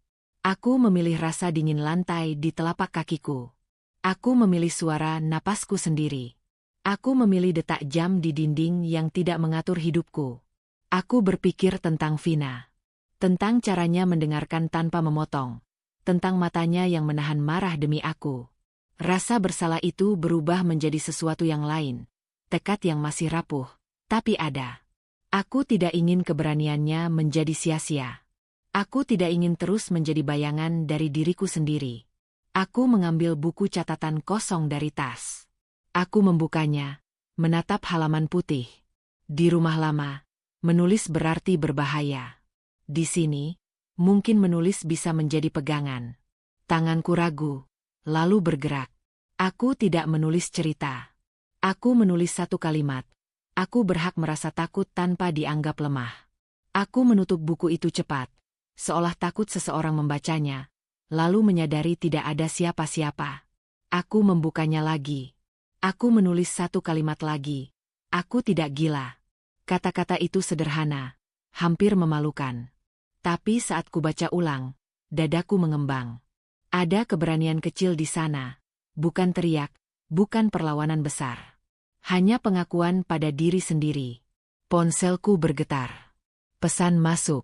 Aku memilih rasa dingin lantai di telapak kakiku. Aku memilih suara napasku sendiri. Aku memilih detak jam di dinding yang tidak mengatur hidupku. Aku berpikir tentang Vina. Tentang caranya mendengarkan tanpa memotong. Tentang matanya yang menahan marah demi aku. Rasa bersalah itu berubah menjadi sesuatu yang lain. Tekad yang masih rapuh, tapi ada. Aku tidak ingin keberaniannya menjadi sia-sia. Aku tidak ingin terus menjadi bayangan dari diriku sendiri. Aku mengambil buku catatan kosong dari tas. Aku membukanya, menatap halaman putih. Di rumah lama, menulis berarti berbahaya. Di sini, mungkin menulis bisa menjadi pegangan. Tanganku ragu, lalu bergerak. Aku tidak menulis cerita. Aku menulis satu kalimat. Aku berhak merasa takut tanpa dianggap lemah. Aku menutup buku itu cepat, seolah takut seseorang membacanya, lalu menyadari tidak ada siapa-siapa. Aku membukanya lagi. Aku menulis satu kalimat lagi. Aku tidak gila. Kata-kata itu sederhana, hampir memalukan. Tapi saat kubaca ulang, dadaku mengembang. Ada keberanian kecil di sana, bukan teriak, bukan perlawanan besar. Hanya pengakuan pada diri sendiri. Ponselku bergetar. Pesan masuk.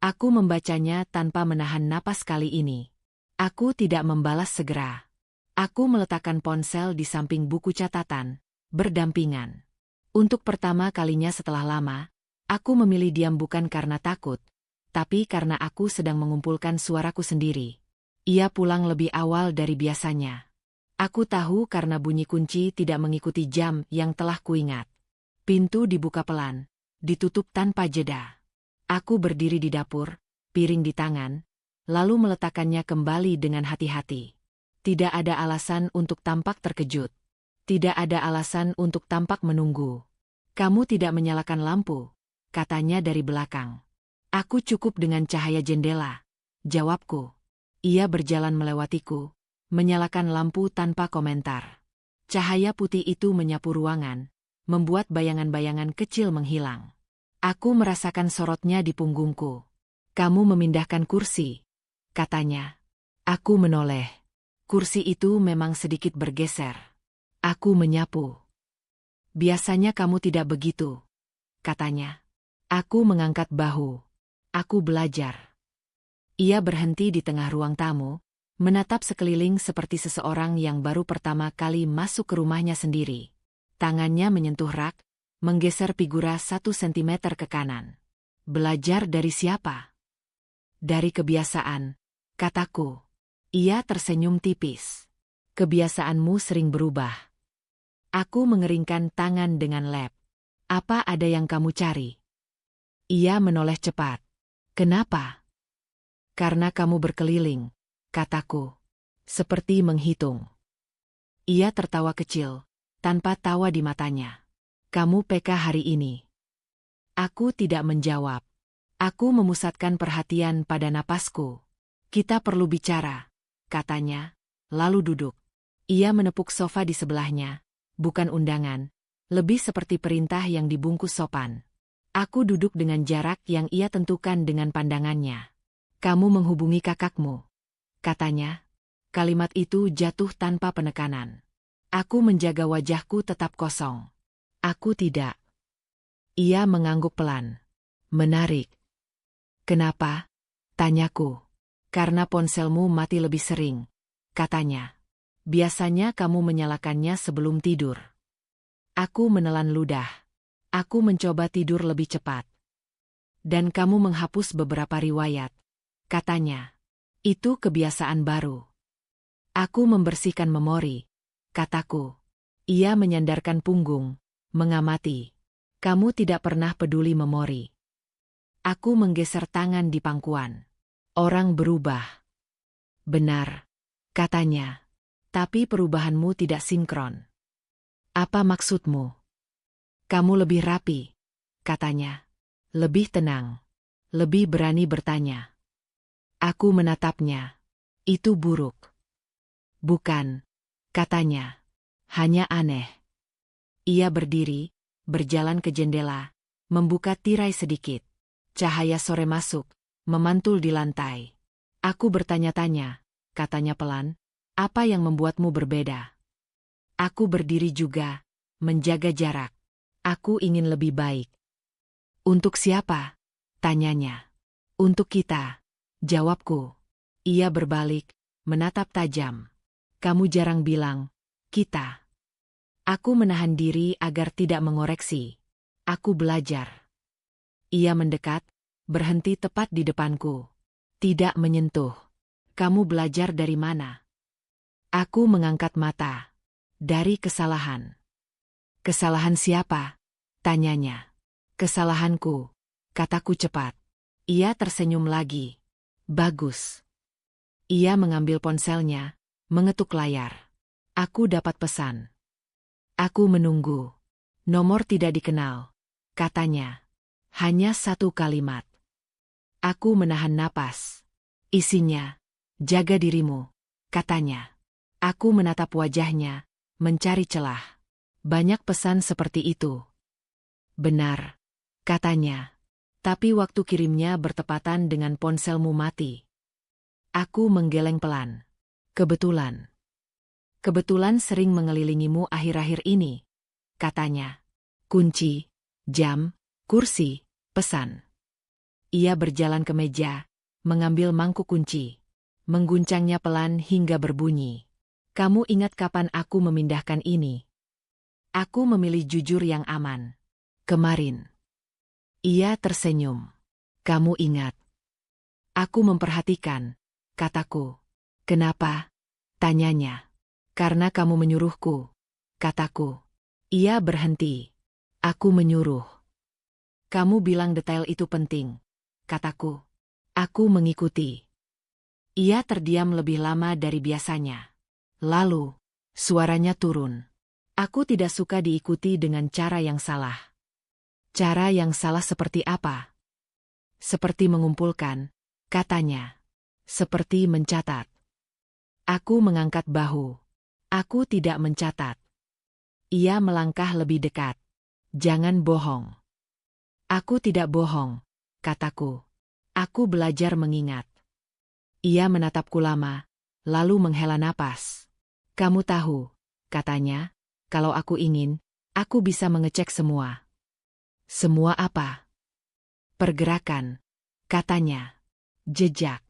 Aku membacanya tanpa menahan napas kali ini. Aku tidak membalas segera. Aku meletakkan ponsel di samping buku catatan, berdampingan. Untuk pertama kalinya setelah lama, aku memilih diam bukan karena takut, tapi karena aku sedang mengumpulkan suaraku sendiri. Ia pulang lebih awal dari biasanya. Aku tahu karena bunyi kunci tidak mengikuti jam yang telah kuingat. Pintu dibuka pelan, ditutup tanpa jeda. Aku berdiri di dapur, piring di tangan, lalu meletakkannya kembali dengan hati-hati. Tidak ada alasan untuk tampak terkejut. Tidak ada alasan untuk tampak menunggu. Kamu tidak menyalakan lampu. katanya dari belakang. Aku cukup dengan cahaya jendela, jawabku. Ia berjalan melewatiku, menyalakan lampu tanpa komentar. Cahaya putih itu menyapu ruangan, membuat bayangan-bayangan kecil menghilang. Aku merasakan sorotnya di punggungku. Kamu memindahkan kursi, katanya. Aku menoleh. Kursi itu memang sedikit bergeser. Aku menyapu. Biasanya kamu tidak begitu, katanya. Aku mengangkat bahu. Aku belajar. Ia berhenti di tengah ruang tamu, menatap sekeliling seperti seseorang yang baru pertama kali masuk ke rumahnya sendiri. Tangannya menyentuh rak, menggeser figura 1 sentimeter ke kanan. Belajar dari siapa? Dari kebiasaan, kataku. Ia tersenyum tipis. Kebiasaanmu sering berubah. Aku mengeringkan tangan dengan lep. Apa ada yang kamu cari? Ia menoleh cepat. Kenapa? Karena kamu berkeliling, kataku. Seperti menghitung. Ia tertawa kecil, tanpa tawa di matanya. Kamu PK hari ini. Aku tidak menjawab. Aku memusatkan perhatian pada napasku. Kita perlu bicara, katanya, lalu duduk. Ia menepuk sofa di sebelahnya, bukan undangan, lebih seperti perintah yang dibungkus sopan. Aku duduk dengan jarak yang ia tentukan dengan pandangannya. Kamu menghubungi kakakmu, katanya. Kalimat itu jatuh tanpa penekanan. Aku menjaga wajahku tetap kosong. Aku tidak. Ia mengangguk pelan. Menarik. Kenapa? Tanyaku. Karena ponselmu mati lebih sering, katanya. Biasanya kamu menyalakannya sebelum tidur. Aku menelan ludah. Aku mencoba tidur lebih cepat. Dan kamu menghapus beberapa riwayat, katanya. Itu kebiasaan baru. Aku membersihkan memori, kataku. Ia menyandarkan punggung, mengamati. Kamu tidak pernah peduli memori. Aku menggeser tangan di pangkuan. Orang berubah. Benar, katanya. Tapi perubahanmu tidak sinkron. Apa maksudmu? Kamu lebih rapi, katanya. Lebih tenang. Lebih berani bertanya. Aku menatapnya. Itu buruk. Bukan, katanya. Hanya aneh. Ia berdiri, berjalan ke jendela, membuka tirai sedikit. Cahaya sore masuk, memantul di lantai. Aku bertanya-tanya, katanya pelan, apa yang membuatmu berbeda? Aku berdiri juga, menjaga jarak. Aku ingin lebih baik. Untuk siapa? Tanyanya. Untuk kita, jawabku. Ia berbalik, menatap tajam. Kamu jarang bilang, kita. Aku menahan diri agar tidak mengoreksi. Aku belajar. Ia mendekat, berhenti tepat di depanku. Tidak menyentuh. Kamu belajar dari mana? Aku mengangkat mata. Dari kesalahan. Kesalahan siapa? Tanyanya. Kesalahanku, kataku cepat. Ia tersenyum lagi. Bagus. Ia mengambil ponselnya, mengetuk layar. Aku dapat pesan. Aku menunggu. Nomor tidak dikenal, katanya. Hanya 1 kalimat. Aku menahan napas. Isinya, jaga dirimu, katanya. Aku menatap wajahnya, mencari celah. Banyak pesan seperti itu. Benar, katanya. Tapi waktu kirimnya bertepatan dengan ponselmu mati. Aku menggeleng pelan. Kebetulan. Kebetulan sering mengelilingimu akhir-akhir ini, katanya. Kunci, jam, kursi, pesan. Ia berjalan ke meja, mengambil mangkuk kunci. Mengguncangnya pelan hingga berbunyi. Kamu ingat kapan aku memindahkan ini? Aku memilih jujur yang aman. Kemarin. Ia tersenyum. Kamu ingat. Aku memperhatikan, kataku. Kenapa? Tanyanya. Karena kamu menyuruhku, kataku. Ia berhenti. Aku menyuruh. Kamu bilang detail itu penting, kataku. Aku mengikuti. Ia terdiam lebih lama dari biasanya. Lalu, suaranya turun. Aku tidak suka diikuti dengan cara yang salah. Cara yang salah seperti apa? Seperti mengumpulkan, katanya. Seperti mencatat. Aku mengangkat bahu. Aku tidak mencatat. Ia melangkah lebih dekat. Jangan bohong. Aku tidak bohong, kataku. Aku belajar mengingat. Ia menatapku lama, lalu menghela napas. Kamu tahu, katanya, kalau aku ingin, aku bisa mengecek semua. Semua apa? Pergerakan, katanya. Jejak.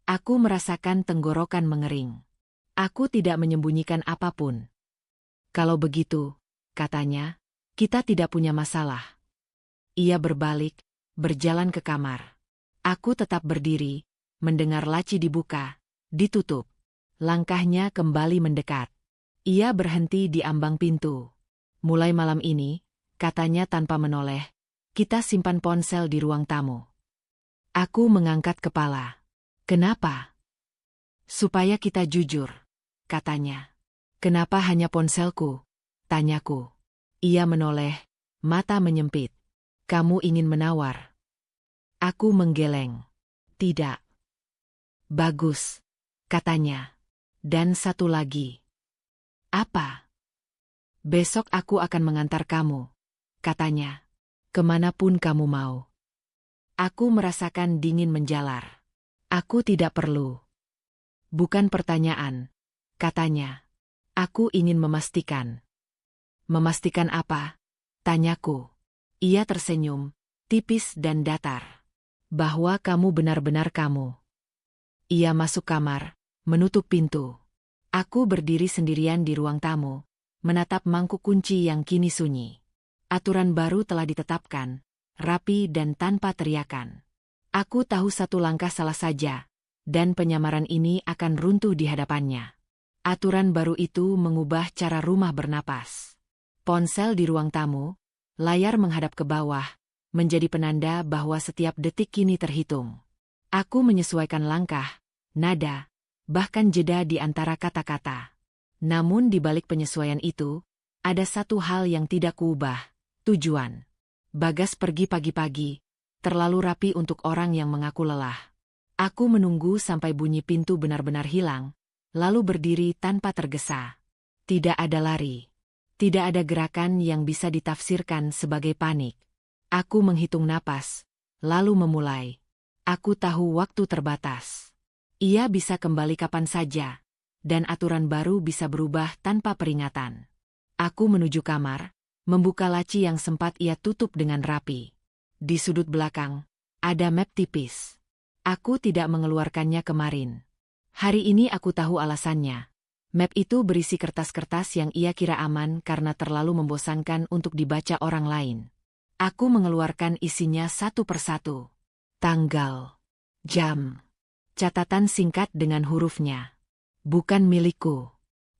Aku merasakan tenggorokan mengering. Aku tidak menyembunyikan apapun. Kalau begitu, katanya, kita tidak punya masalah. Ia berbalik, berjalan ke kamar. Aku tetap berdiri, mendengar laci dibuka, ditutup. Langkahnya kembali mendekat. Ia berhenti di ambang pintu. Mulai malam ini, katanya tanpa menoleh, kita simpan ponsel di ruang tamu. Aku mengangkat kepala. Kenapa? Supaya kita jujur, katanya. Kenapa hanya ponselku? Tanyaku. Ia menoleh, mata menyempit. Kamu ingin menawar? Aku menggeleng. Tidak. Bagus, katanya. Dan satu lagi. Apa? Besok aku akan mengantar kamu, katanya. Kemanapun kamu mau. Aku merasakan dingin menjalar. Aku tidak perlu. Bukan pertanyaan, katanya. Aku ingin memastikan. Memastikan apa? Tanyaku. Ia tersenyum, tipis dan datar. Bahwa kamu benar-benar kamu. Ia masuk kamar, menutup pintu. Aku berdiri sendirian di ruang tamu, menatap mangkuk kunci yang kini sunyi. Aturan baru telah ditetapkan, rapi dan tanpa teriakan. Aku tahu satu langkah salah saja, dan penyamaran ini akan runtuh di hadapannya. Aturan baru itu mengubah cara rumah bernapas. Ponsel di ruang tamu, layar menghadap ke bawah, menjadi penanda bahwa setiap detik kini terhitung. Aku menyesuaikan langkah, nada, bahkan jeda di antara kata-kata. Namun di balik penyesuaian itu, ada satu hal yang tidak kuubah, tujuan. Bagas pergi pagi-pagi, terlalu rapi untuk orang yang mengaku lelah. Aku menunggu sampai bunyi pintu benar-benar hilang, lalu berdiri tanpa tergesa. Tidak ada lari. Tidak ada gerakan yang bisa ditafsirkan sebagai panik. Aku menghitung napas, lalu memulai. Aku tahu waktu terbatas. Ia bisa kembali kapan saja, dan aturan baru bisa berubah tanpa peringatan. Aku menuju kamar, membuka laci yang sempat ia tutup dengan rapi. Di sudut belakang, ada map tipis. Aku tidak mengeluarkannya kemarin. Hari ini aku tahu alasannya. Map itu berisi kertas-kertas yang ia kira aman karena terlalu membosankan untuk dibaca orang lain. Aku mengeluarkan isinya satu persatu. Tanggal, jam, catatan singkat dengan hurufnya. Bukan milikku.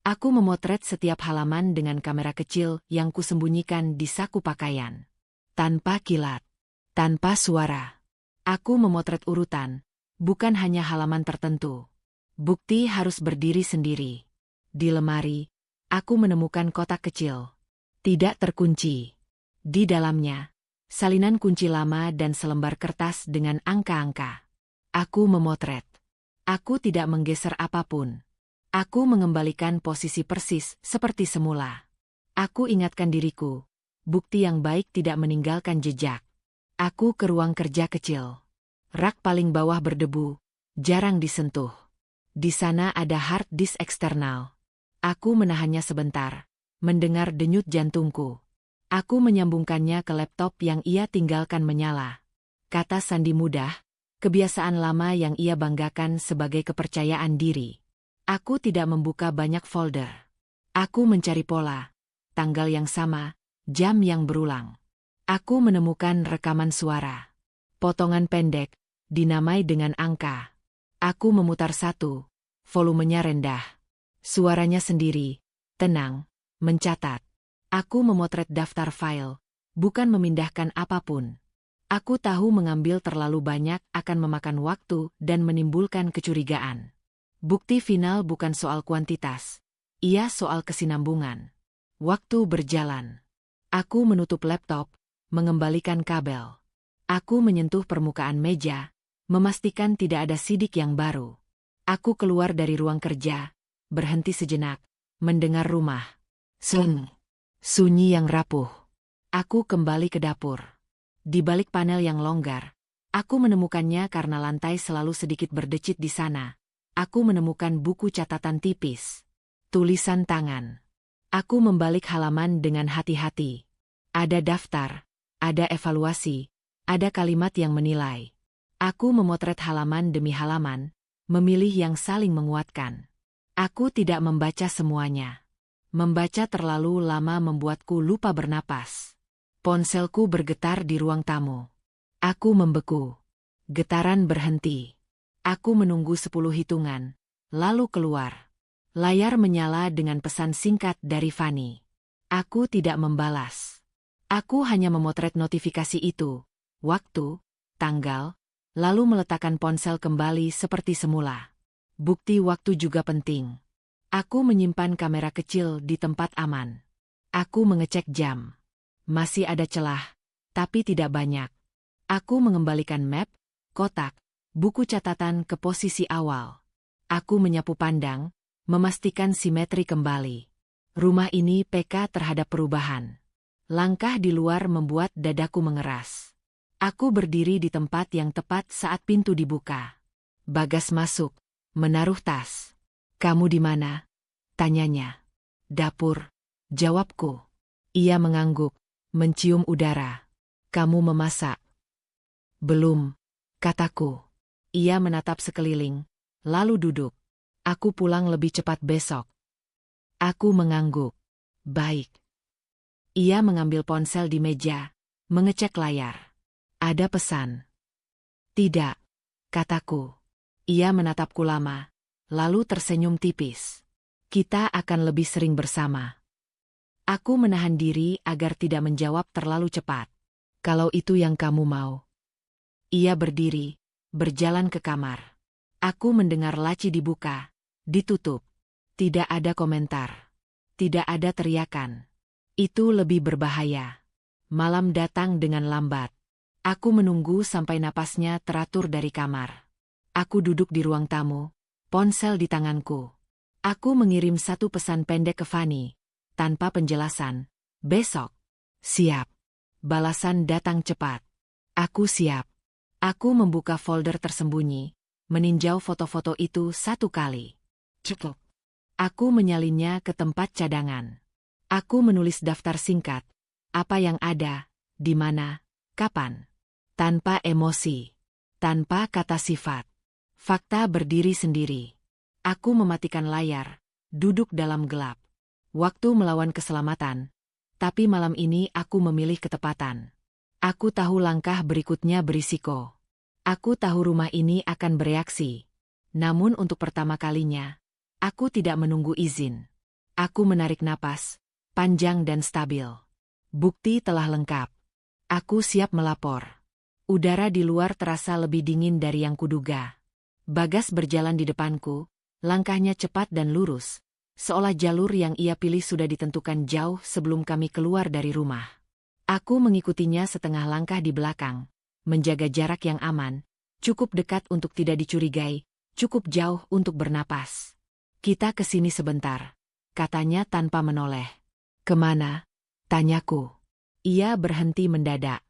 Aku memotret setiap halaman dengan kamera kecil yang kusembunyikan di saku pakaian. Tanpa kilat, tanpa suara. Aku memotret urutan, bukan hanya halaman tertentu. Bukti harus berdiri sendiri. Di lemari, aku menemukan kotak kecil. Tidak terkunci. Di dalamnya, salinan kunci lama dan selembar kertas dengan angka-angka. Aku memotret. Aku tidak menggeser apapun. Aku mengembalikan posisi persis seperti semula. Aku ingatkan diriku, bukti yang baik tidak meninggalkan jejak. Aku ke ruang kerja kecil. Rak paling bawah berdebu, jarang disentuh. Di sana ada hard disk eksternal. Aku menahannya sebentar, mendengar denyut jantungku. Aku menyambungkannya ke laptop yang ia tinggalkan menyala. Kata sandi mudah, kebiasaan lama yang ia banggakan sebagai kepercayaan diri. Aku tidak membuka banyak folder. Aku mencari pola, tanggal yang sama, jam yang berulang. Aku menemukan rekaman suara. Potongan pendek, dinamai dengan angka. Aku memutar satu, volumenya rendah. Suaranya sendiri, tenang, mencatat. Aku memotret daftar file, bukan memindahkan apapun. Aku tahu mengambil terlalu banyak akan memakan waktu dan menimbulkan kecurigaan. Bukti final bukan soal kuantitas, ia soal kesinambungan. Waktu berjalan. Aku menutup laptop, mengembalikan kabel. Aku menyentuh permukaan meja, memastikan tidak ada sidik yang baru. Aku keluar dari ruang kerja, berhenti sejenak, mendengar rumah. Sunyi yang rapuh. Aku kembali ke dapur. Di balik panel yang longgar, aku menemukannya karena lantai selalu sedikit berdecit di sana. Aku menemukan buku catatan tipis. Tulisan tangan. Aku membalik halaman dengan hati-hati. Ada daftar, ada evaluasi, ada kalimat yang menilai. Aku memotret halaman demi halaman, memilih yang saling menguatkan. Aku tidak membaca semuanya. Membaca terlalu lama membuatku lupa bernapas. Ponselku bergetar di ruang tamu. Aku membeku. Getaran berhenti. Aku menunggu 10 hitungan, lalu keluar. Layar menyala dengan pesan singkat dari Fanny. Aku tidak membalas. Aku hanya memotret notifikasi itu, waktu, tanggal, lalu meletakkan ponsel kembali seperti semula. Bukti waktu juga penting. Aku menyimpan kamera kecil di tempat aman. Aku mengecek jam. Masih ada celah, tapi tidak banyak. Aku mengembalikan map, kotak, buku catatan ke posisi awal. Aku menyapu pandang, memastikan simetri kembali. Rumah ini peka terhadap perubahan. Langkah di luar membuat dadaku mengeras. Aku berdiri di tempat yang tepat saat pintu dibuka. Bagas masuk, menaruh tas. "Kamu di mana?" tanyanya. "Dapur," jawabku. Ia mengangguk, mencium udara. "Kamu memasak?" "Belum," kataku. Ia menatap sekeliling, lalu duduk. "Aku pulang lebih cepat besok." Aku mengangguk. "Baik." Ia mengambil ponsel di meja, mengecek layar. "Ada pesan?" "Tidak," kataku. Ia menatapku lama, lalu tersenyum tipis. "Kita akan lebih sering bersama." Aku menahan diri agar tidak menjawab terlalu cepat. "Kalau itu yang kamu mau." Ia berdiri, berjalan ke kamar. Aku mendengar laci dibuka, ditutup. Tidak ada komentar. Tidak ada teriakan. Itu lebih berbahaya. Malam datang dengan lambat. Aku menunggu sampai napasnya teratur dari kamar. Aku duduk di ruang tamu, ponsel di tanganku. Aku mengirim satu pesan pendek ke Fanny, tanpa penjelasan. "Besok." "Siap." Balasan datang cepat. "Aku siap." Aku membuka folder tersembunyi, meninjau foto-foto itu satu kali. Cukup. Aku menyalinnya ke tempat cadangan. Aku menulis daftar singkat, apa yang ada, di mana, kapan. Tanpa emosi, tanpa kata sifat. Fakta berdiri sendiri. Aku mematikan layar, duduk dalam gelap. Waktu melawan keselamatan, tapi malam ini aku memilih ketepatan. Aku tahu langkah berikutnya berisiko. Aku tahu rumah ini akan bereaksi. Namun untuk pertama kalinya, aku tidak menunggu izin. Aku menarik napas, panjang dan stabil. Bukti telah lengkap. Aku siap melapor. Udara di luar terasa lebih dingin dari yang kuduga. Bagas berjalan di depanku, langkahnya cepat dan lurus, seolah jalur yang ia pilih sudah ditentukan jauh sebelum kami keluar dari rumah. Aku mengikutinya setengah langkah di belakang, menjaga jarak yang aman, cukup dekat untuk tidak dicurigai, cukup jauh untuk bernapas. "Kita kesini sebentar," katanya tanpa menoleh. "Kemana?" tanyaku. Ia berhenti mendadak.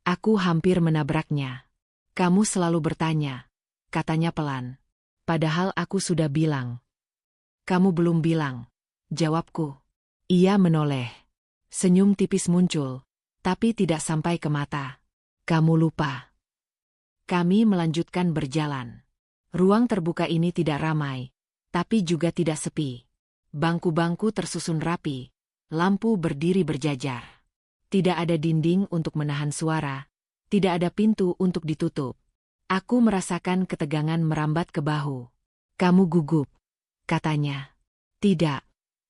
Aku hampir menabraknya. "Kamu selalu bertanya," katanya pelan. "Padahal aku sudah bilang." "Kamu belum bilang," jawabku. Ia menoleh. Senyum tipis muncul, tapi tidak sampai ke mata. "Kamu lupa." Kami melanjutkan berjalan. Ruang terbuka ini tidak ramai, tapi juga tidak sepi. Bangku-bangku tersusun rapi, lampu berdiri berjajar. Tidak ada dinding untuk menahan suara, tidak ada pintu untuk ditutup. Aku merasakan ketegangan merambat ke bahu. "Kamu gugup," katanya. "Tidak,"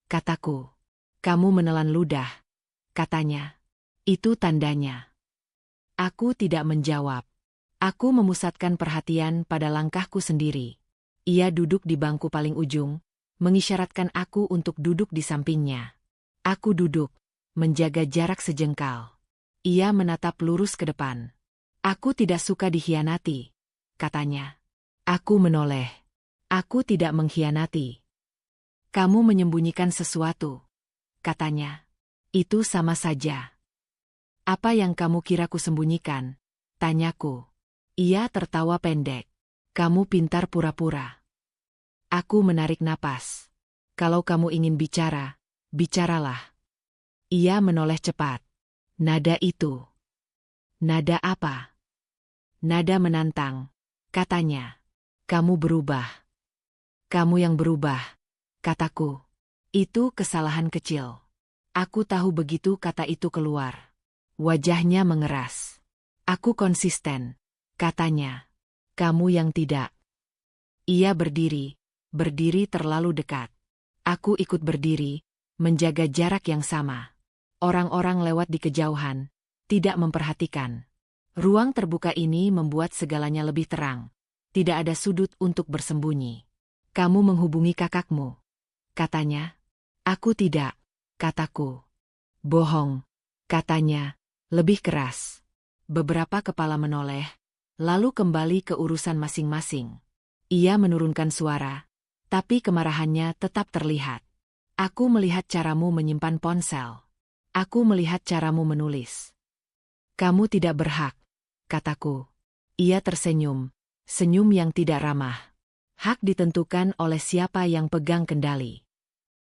kataku. "Kamu menelan ludah," katanya. "Itu tandanya." Aku tidak menjawab. Aku memusatkan perhatian pada langkahku sendiri. Ia duduk di bangku paling ujung, mengisyaratkan aku untuk duduk di sampingnya. Aku duduk, menjaga jarak sejengkal. Ia menatap lurus ke depan. Aku tidak suka dikhianati, katanya. Aku menoleh. Aku tidak mengkhianati. Kamu menyembunyikan sesuatu, katanya. Itu sama saja. Apa yang kamu kira ku sembunyikan? Tanyaku. Ia tertawa pendek. Kamu pintar pura-pura. Aku menarik napas. Kalau kamu ingin bicara, bicaralah. Ia menoleh cepat. Nada itu. Nada apa? Nada menantang, katanya. Kamu berubah. Kamu yang berubah, kataku. Itu kesalahan kecil. Aku tahu begitu kata itu keluar. Wajahnya mengeras. Aku konsisten, katanya. Kamu yang tidak. Ia berdiri terlalu dekat. Aku ikut berdiri, menjaga jarak yang sama. Orang-orang lewat di kejauhan, tidak memperhatikan. Ruang terbuka ini membuat segalanya lebih terang. Tidak ada sudut untuk bersembunyi. Kamu menghubungi kakakmu, katanya. Aku tidak, kataku. Bohong, katanya, lebih keras. Beberapa kepala menoleh, lalu kembali ke urusan masing-masing. Ia menurunkan suara, tapi kemarahannya tetap terlihat. Aku melihat caramu menyimpan ponsel. Aku melihat caramu menulis. Kamu tidak berhak, kataku. Ia tersenyum, senyum yang tidak ramah. Hak ditentukan oleh siapa yang pegang kendali.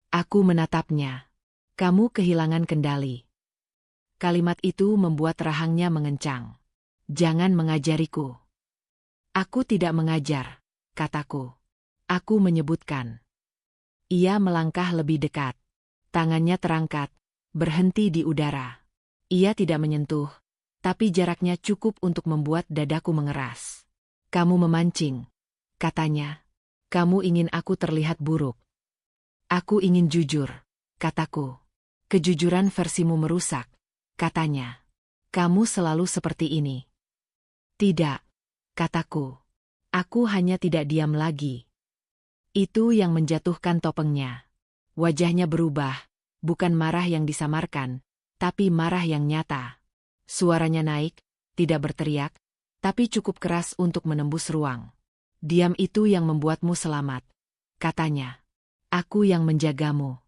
Aku menatapnya. Kamu kehilangan kendali. Kalimat itu membuat rahangnya mengencang. Jangan mengajariku. Aku tidak mengajar, kataku. Aku menyebutkan. Ia melangkah lebih dekat. Tangannya terangkat, berhenti di udara. Ia tidak menyentuh, tapi jaraknya cukup untuk membuat dadaku mengeras. Kamu memancing, katanya. Kamu ingin aku terlihat buruk. Aku ingin jujur, kataku. Kejujuran versimu merusak, katanya. Kamu selalu seperti ini. Tidak, kataku. Aku hanya tidak diam lagi. Itu yang menjatuhkan topengnya. Wajahnya berubah, bukan marah yang disamarkan, tapi marah yang nyata. Suaranya naik, tidak berteriak, tapi cukup keras untuk menembus ruang. Diam itu yang membuatmu selamat, katanya. Aku yang menjagamu.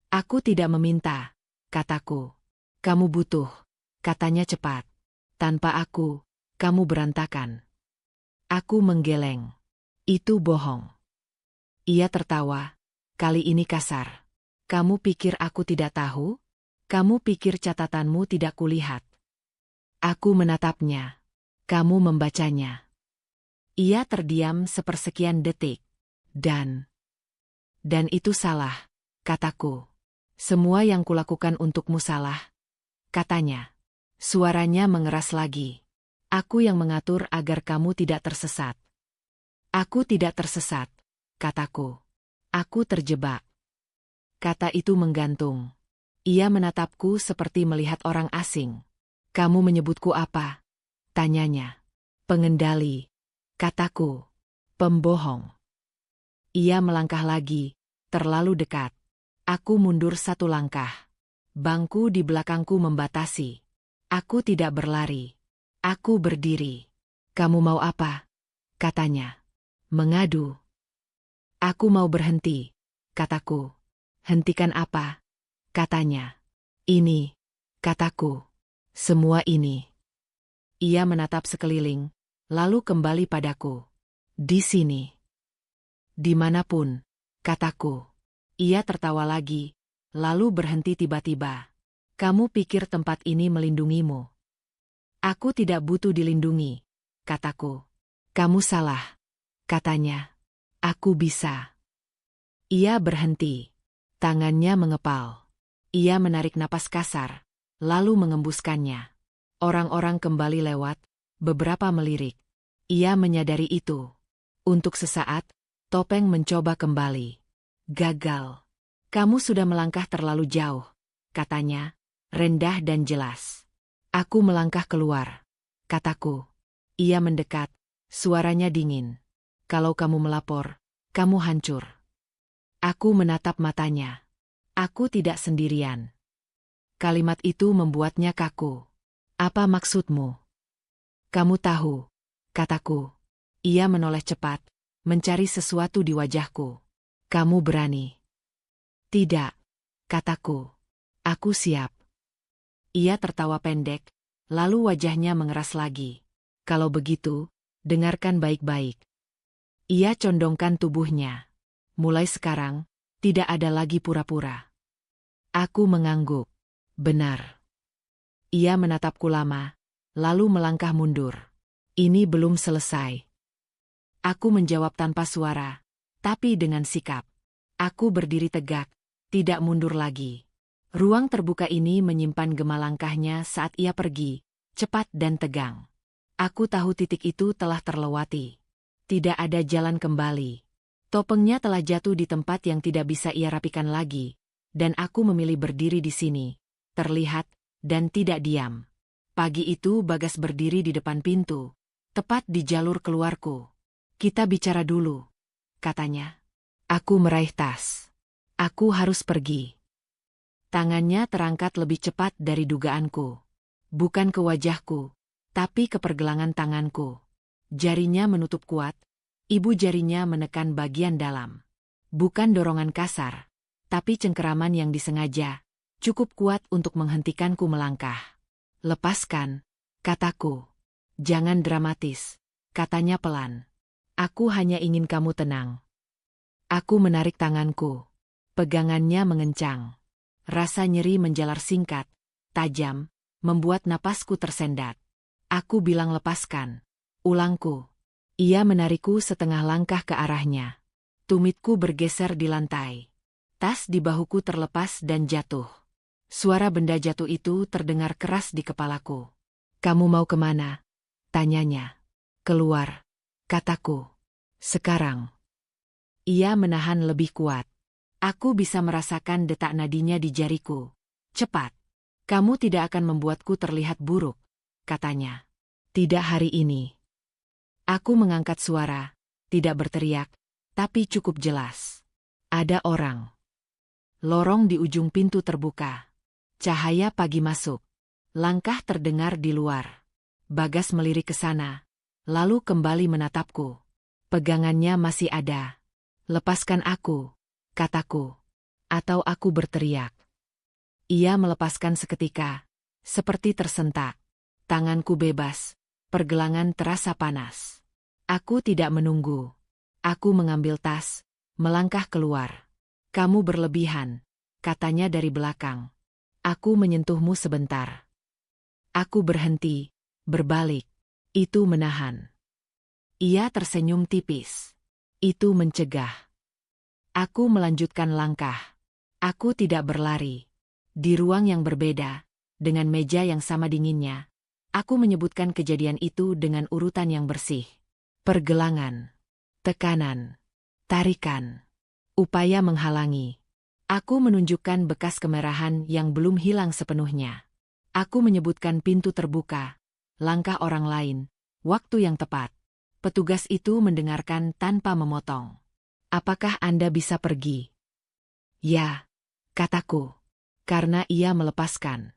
Aku tidak meminta, kataku. Kamu butuh, katanya cepat. Tanpa aku, kamu berantakan. Aku menggeleng. Itu bohong. Ia tertawa, kali ini kasar. Kamu pikir aku tidak tahu? Kamu pikir catatanmu tidak kulihat? Aku menatapnya. Kamu membacanya. Ia terdiam sepersekian detik. Dan itu salah, kataku. Semua yang kulakukan untukmu salah, katanya. Suaranya mengeras lagi. Aku yang mengatur agar kamu tidak tersesat. Aku tidak tersesat, kataku. Aku terjebak. Kata itu menggantung. Ia menatapku seperti melihat orang asing. Kamu menyebutku apa? Tanyanya. Pengendali, kataku. Pembohong. Ia melangkah lagi, terlalu dekat. Aku mundur satu langkah. Bangku di belakangku membatasi. Aku tidak berlari. Aku berdiri. Kamu mau apa? Katanya. Mengadu. Aku mau berhenti, kataku. Hentikan apa? Katanya. Ini, kataku. Semua ini. Ia menatap sekeliling, lalu kembali padaku. Di sini. Dimanapun, kataku. Ia tertawa lagi, lalu berhenti tiba-tiba. Kamu pikir tempat ini melindungimu? Aku tidak butuh dilindungi, kataku. Kamu salah, katanya. Aku bisa. Ia berhenti. Tangannya mengepal. Ia menarik napas kasar, lalu mengembuskannya. Orang-orang kembali lewat, beberapa melirik. Ia menyadari itu. Untuk sesaat, topeng mencoba kembali. Gagal. Kamu sudah melangkah terlalu jauh, katanya, rendah dan jelas. Aku melangkah keluar, kataku. Ia mendekat, suaranya dingin. Kalau kamu melapor, kamu hancur. Aku menatap matanya. Aku tidak sendirian. Kalimat itu membuatnya kaku. Apa maksudmu? Kamu tahu, kataku. Ia menoleh cepat, mencari sesuatu di wajahku. Kamu berani? Tidak, kataku. Aku siap. Ia tertawa pendek, lalu wajahnya mengeras lagi. Kalau begitu, dengarkan baik-baik. Ia condongkan tubuhnya. Mulai sekarang, tidak ada lagi pura-pura. Aku mengangguk. Benar. Ia menatapku lama, lalu melangkah mundur. Ini belum selesai. Aku menjawab tanpa suara, tapi dengan sikap. Aku berdiri tegak, tidak mundur lagi. Ruang terbuka ini menyimpan gema langkahnya saat ia pergi, cepat dan tegang. Aku tahu titik itu telah terlewati. Tidak ada jalan kembali. Topengnya telah jatuh di tempat yang tidak bisa ia rapikan lagi, dan aku memilih berdiri di sini, terlihat, dan tidak diam. Pagi itu Bagas berdiri di depan pintu, tepat di jalur keluarku. Kita bicara dulu, katanya. Aku meraih tas. Aku harus pergi. Tangannya terangkat lebih cepat dari dugaanku. Bukan ke wajahku, tapi ke pergelangan tanganku. Jarinya menutup kuat, ibu jarinya menekan bagian dalam. Bukan dorongan kasar, tapi cengkeraman yang disengaja, cukup kuat untuk menghentikanku melangkah. Lepaskan, kataku. Jangan dramatis, katanya pelan. Aku hanya ingin kamu tenang. Aku menarik tanganku. Pegangannya mengencang. Rasa nyeri menjalar singkat, tajam, membuat napasku tersendat. Aku bilang lepaskan. Ulangku. Ia menarikku setengah langkah ke arahnya. Tumitku bergeser di lantai. Tas di bahuku terlepas dan jatuh. Suara benda jatuh itu terdengar keras di kepalaku. Kamu mau kemana? Tanyanya. Keluar, kataku. Sekarang. Ia menahan lebih kuat. Aku bisa merasakan detak nadinya di jariku. Cepat. Kamu tidak akan membuatku terlihat buruk, katanya. Tidak hari ini. Aku mengangkat suara, tidak berteriak, tapi cukup jelas. Ada orang. Lorong di ujung pintu terbuka. Cahaya pagi masuk. Langkah terdengar di luar. Bagas melirik ke sana, lalu kembali menatapku. Pegangannya masih ada. Lepaskan aku, kataku. Atau aku berteriak. Ia melepaskan seketika, seperti tersentak. Tanganku bebas, pergelangan terasa panas. Aku tidak menunggu. Aku mengambil tas, melangkah keluar. Kamu berlebihan, katanya dari belakang. Aku menyentuhmu sebentar. Aku berhenti, berbalik. Itu menahan. Ia tersenyum tipis. Itu mencegah. Aku melanjutkan langkah. Aku tidak berlari. Di ruang yang berbeda, dengan meja yang sama dinginnya, aku menyebutkan kejadian itu dengan urutan yang bersih. Pergelangan, tekanan, tarikan, upaya menghalangi. Aku menunjukkan bekas kemerahan yang belum hilang sepenuhnya. Aku menyebutkan pintu terbuka, langkah orang lain, waktu yang tepat. Petugas itu mendengarkan tanpa memotong. Apakah Anda bisa pergi? Ya, kataku. Karena ia melepaskan.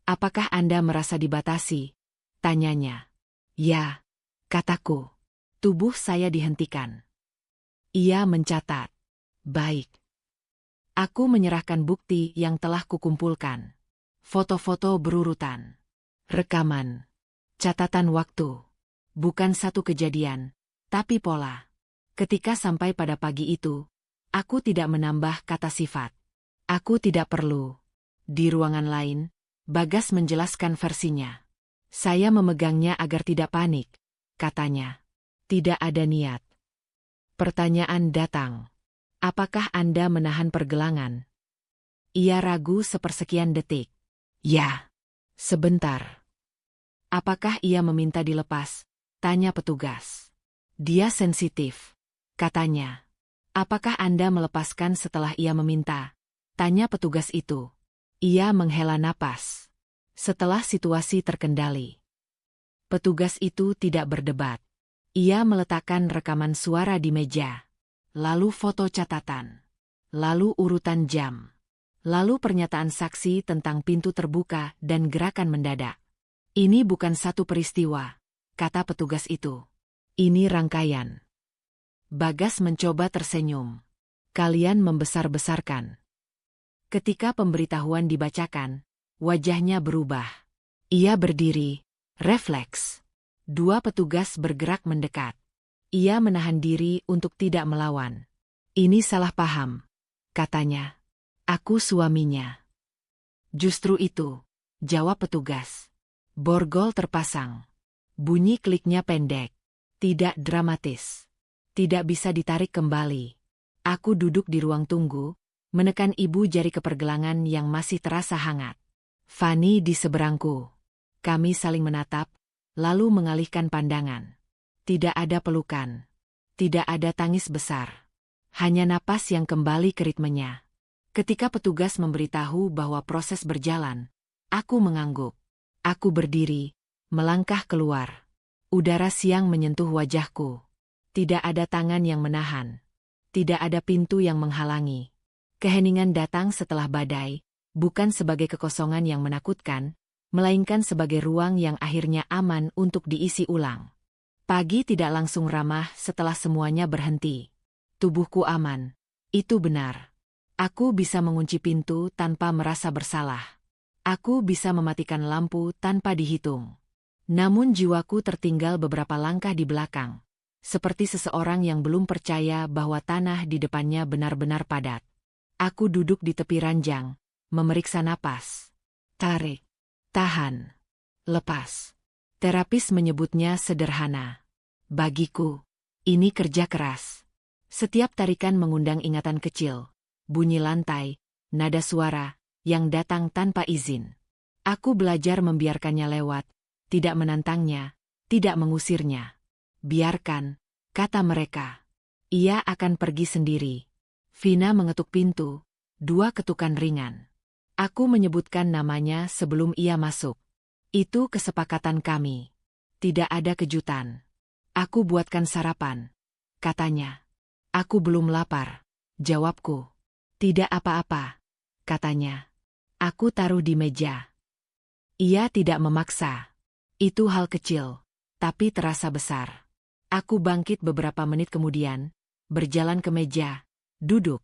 Apakah Anda merasa dibatasi? Tanyanya. Ya, kataku. Tubuh saya dihentikan. Ia mencatat. Baik. Aku menyerahkan bukti yang telah kukumpulkan. Foto-foto berurutan. Rekaman. Catatan waktu. Bukan satu kejadian, tapi pola. Ketika sampai pada pagi itu, aku tidak menambah kata sifat. Aku tidak perlu. Di ruangan lain, Bagas menjelaskan versinya. Saya memegangnya agar tidak panik, katanya. Tidak ada niat. Pertanyaan datang. Apakah Anda menahan pergelangan? Ia ragu sepersekian detik. Ya. Sebentar. Apakah ia meminta dilepas? Tanya petugas. Dia sensitif, katanya. Apakah Anda melepaskan setelah ia meminta? Tanya petugas itu. Ia menghela napas. Setelah situasi terkendali. Petugas itu tidak berdebat. Ia meletakkan rekaman suara di meja. Lalu foto catatan. Lalu urutan jam. Lalu pernyataan saksi tentang pintu terbuka dan gerakan mendadak. Ini bukan satu peristiwa, kata petugas itu. Ini rangkaian. Bagas mencoba tersenyum. Kalian membesar-besarkan. Ketika pemberitahuan dibacakan, wajahnya berubah. Ia berdiri, refleks. Dua petugas bergerak mendekat. Ia menahan diri untuk tidak melawan. Ini salah paham, katanya. Aku suaminya. Justru itu, jawab petugas. Borgol terpasang. Bunyi kliknya pendek. Tidak dramatis. Tidak bisa ditarik kembali. Aku duduk di ruang tunggu, menekan ibu jari ke pergelangan yang masih terasa hangat. Fanny di seberangku. Kami saling menatap, lalu mengalihkan pandangan. Tidak ada pelukan. Tidak ada tangis besar. Hanya napas yang kembali ke ritmenya. Ketika petugas memberitahu bahwa proses berjalan, aku mengangguk. Aku berdiri, melangkah keluar. Udara siang menyentuh wajahku. Tidak ada tangan yang menahan. Tidak ada pintu yang menghalangi. Keheningan datang setelah badai, bukan sebagai kekosongan yang menakutkan, melainkan sebagai ruang yang akhirnya aman untuk diisi ulang. Pagi tidak langsung ramah setelah semuanya berhenti. Tubuhku aman. Itu benar. Aku bisa mengunci pintu tanpa merasa bersalah. Aku bisa mematikan lampu tanpa dihitung. Namun jiwaku tertinggal beberapa langkah di belakang. Seperti seseorang yang belum percaya bahwa tanah di depannya benar-benar padat. Aku duduk di tepi ranjang, memeriksa napas. Tarik. Tahan. Lepas. Terapis menyebutnya sederhana. Bagiku, ini kerja keras. Setiap tarikan mengundang ingatan kecil. Bunyi lantai, nada suara, yang datang tanpa izin. Aku belajar membiarkannya lewat, tidak menantangnya, tidak mengusirnya. Biarkan, kata mereka. Ia akan pergi sendiri. Vina mengetuk pintu, 2 ketukan ringan. Aku menyebutkan namanya sebelum ia masuk. Itu kesepakatan kami. Tidak ada kejutan. Aku buatkan sarapan, katanya. Aku belum lapar, jawabku. Tidak apa-apa, katanya. Aku taruh di meja. Ia tidak memaksa. Itu hal kecil, tapi terasa besar. Aku bangkit beberapa menit kemudian, berjalan ke meja, duduk.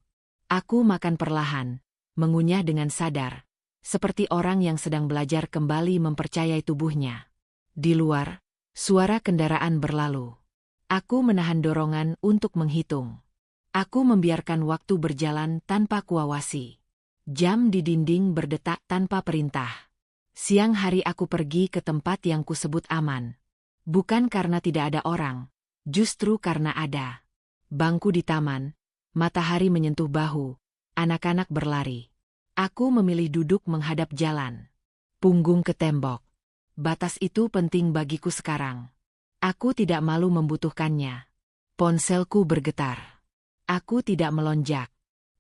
Aku makan perlahan, mengunyah dengan sadar, seperti orang yang sedang belajar kembali mempercayai tubuhnya. Di luar, suara kendaraan berlalu. Aku menahan dorongan untuk menghitung. Aku membiarkan waktu berjalan tanpa kuawasi. Jam di dinding berdetak tanpa perintah. Siang hari aku pergi ke tempat yang kusebut aman. Bukan karena tidak ada orang, justru karena ada. Bangku di taman, matahari menyentuh bahu, anak-anak berlari. Aku memilih duduk menghadap jalan. Punggung ke tembok. Batas itu penting bagiku sekarang. Aku tidak malu membutuhkannya. Ponselku bergetar. Aku tidak melonjak.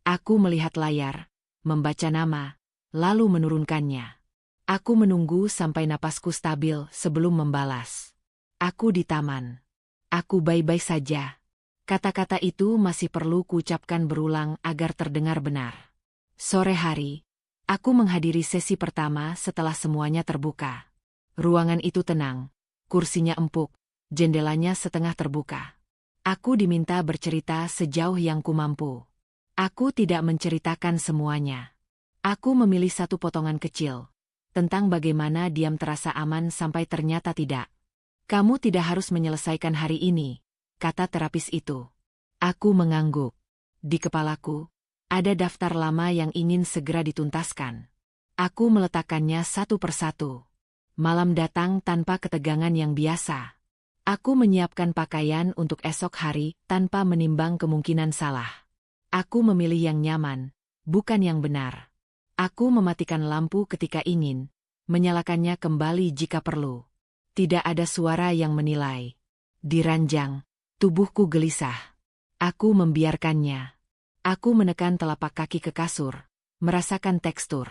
Aku melihat layar, membaca nama, lalu menurunkannya. Aku menunggu sampai napasku stabil sebelum membalas. Aku di taman. Aku baik-baik saja. Kata-kata itu masih perlu kuucapkan berulang agar terdengar benar. Sore hari, aku menghadiri sesi pertama setelah semuanya terbuka. Ruangan itu tenang, kursinya empuk, jendelanya setengah terbuka. Aku diminta bercerita sejauh yang kumampu. Aku tidak menceritakan semuanya. Aku memilih satu potongan kecil, tentang bagaimana diam terasa aman sampai ternyata tidak. Kamu tidak harus menyelesaikan hari ini, kata terapis itu. Aku mengangguk. Di kepalaku, ada daftar lama yang ingin segera dituntaskan. Aku meletakkannya satu persatu. Malam datang tanpa ketegangan yang biasa. Aku menyiapkan pakaian untuk esok hari tanpa menimbang kemungkinan salah. Aku memilih yang nyaman, bukan yang benar. Aku mematikan lampu ketika ingin, menyalakannya kembali jika perlu. Tidak ada suara yang menilai. Di ranjang, tubuhku gelisah. Aku membiarkannya. Aku menekan telapak kaki ke kasur, merasakan tekstur.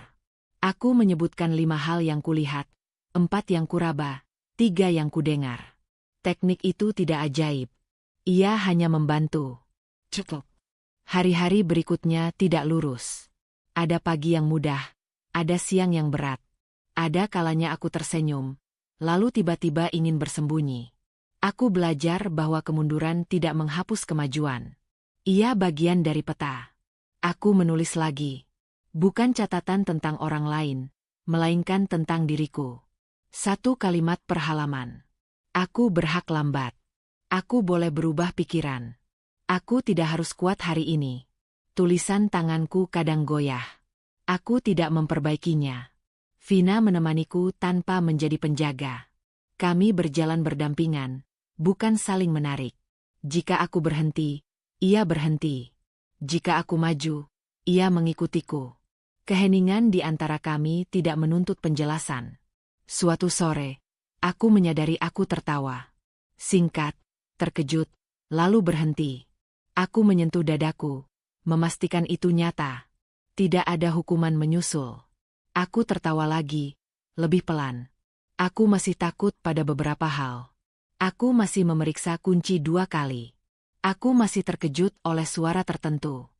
Aku menyebutkan 5 hal yang kulihat, 4 yang kuraba, 3 yang kudengar. Teknik itu tidak ajaib. Ia hanya membantu. Cukup. Hari-hari berikutnya tidak lurus. Ada pagi yang mudah, ada siang yang berat. Ada kalanya aku tersenyum, lalu tiba-tiba ingin bersembunyi. Aku belajar bahwa kemunduran tidak menghapus kemajuan. Ia bagian dari peta. Aku menulis lagi. Bukan catatan tentang orang lain, melainkan tentang diriku. 1 kalimat per halaman. Aku berhak lambat. Aku boleh berubah pikiran. Aku tidak harus kuat hari ini. Tulisan tanganku kadang goyah. Aku tidak memperbaikinya. Vina menemaniku tanpa menjadi penjaga. Kami berjalan berdampingan, bukan saling menarik. Jika aku berhenti, ia berhenti. Jika aku maju, ia mengikutiku. Keheningan di antara kami tidak menuntut penjelasan. Suatu sore, aku menyadari aku tertawa. Singkat, terkejut, lalu berhenti. Aku menyentuh dadaku, memastikan itu nyata. Tidak ada hukuman menyusul. Aku tertawa lagi, lebih pelan. Aku masih takut pada beberapa hal. Aku masih memeriksa kunci 2 kali. Aku masih terkejut oleh suara tertentu.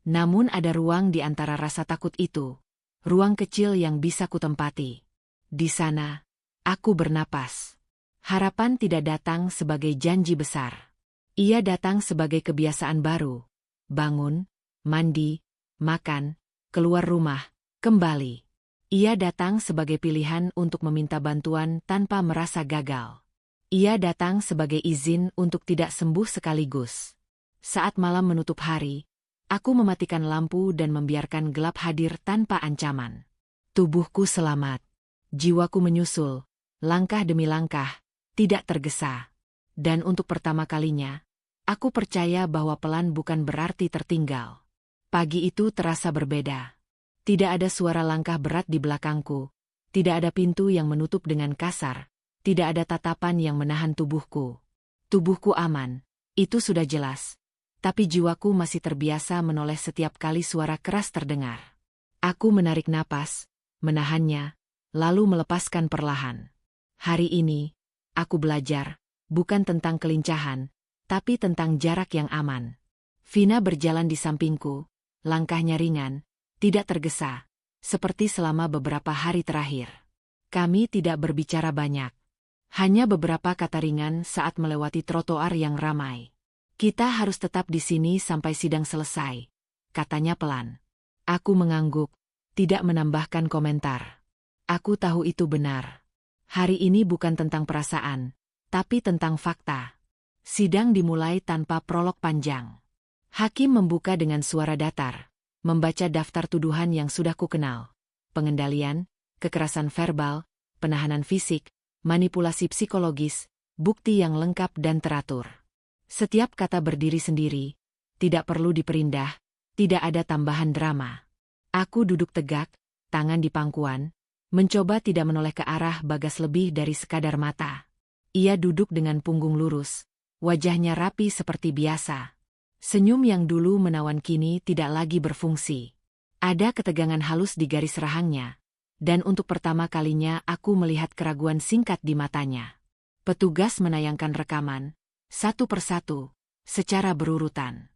Namun ada ruang di antara rasa takut itu. Ruang kecil yang bisa kutempati. Di sana, aku bernapas. Harapan tidak datang sebagai janji besar. Ia datang sebagai kebiasaan baru. Bangun, mandi, makan, keluar rumah, kembali. Ia datang sebagai pilihan untuk meminta bantuan tanpa merasa gagal. Ia datang sebagai izin untuk tidak sembuh sekaligus. Saat malam menutup hari, aku mematikan lampu dan membiarkan gelap hadir tanpa ancaman. Tubuhku selamat. Jiwaku menyusul, langkah demi langkah, tidak tergesa. Dan untuk pertama kalinya, aku percaya bahwa pelan bukan berarti tertinggal. Pagi itu terasa berbeda. Tidak ada suara langkah berat di belakangku. Tidak ada pintu yang menutup dengan kasar. Tidak ada tatapan yang menahan tubuhku. Tubuhku aman, itu sudah jelas. Tapi jiwaku masih terbiasa menoleh setiap kali suara keras terdengar. Aku menarik napas, menahannya, lalu melepaskan perlahan. Hari ini, aku belajar, bukan tentang kelincahan, tapi tentang jarak yang aman. Vina berjalan di sampingku, langkahnya ringan, tidak tergesa, seperti selama beberapa hari terakhir. Kami tidak berbicara banyak. Hanya beberapa kata ringan saat melewati trotoar yang ramai. Kita harus tetap di sini sampai sidang selesai, katanya pelan. Aku mengangguk, tidak menambahkan komentar. Aku tahu itu benar. Hari ini bukan tentang perasaan, tapi tentang fakta. Sidang dimulai tanpa prolog panjang. Hakim membuka dengan suara datar, membaca daftar tuduhan yang sudah kukenal. Pengendalian, kekerasan verbal, penahanan fisik, manipulasi psikologis, bukti yang lengkap dan teratur. Setiap kata berdiri sendiri, tidak perlu diperindah, tidak ada tambahan drama. Aku duduk tegak, tangan di pangkuan, mencoba tidak menoleh ke arah Bagas lebih dari sekadar mata. Ia duduk dengan punggung lurus, wajahnya rapi seperti biasa. Senyum yang dulu menawan kini tidak lagi berfungsi. Ada ketegangan halus di garis rahangnya. Dan untuk pertama kalinya aku melihat keraguan singkat di matanya. Petugas menayangkan rekaman, satu persatu, secara berurutan.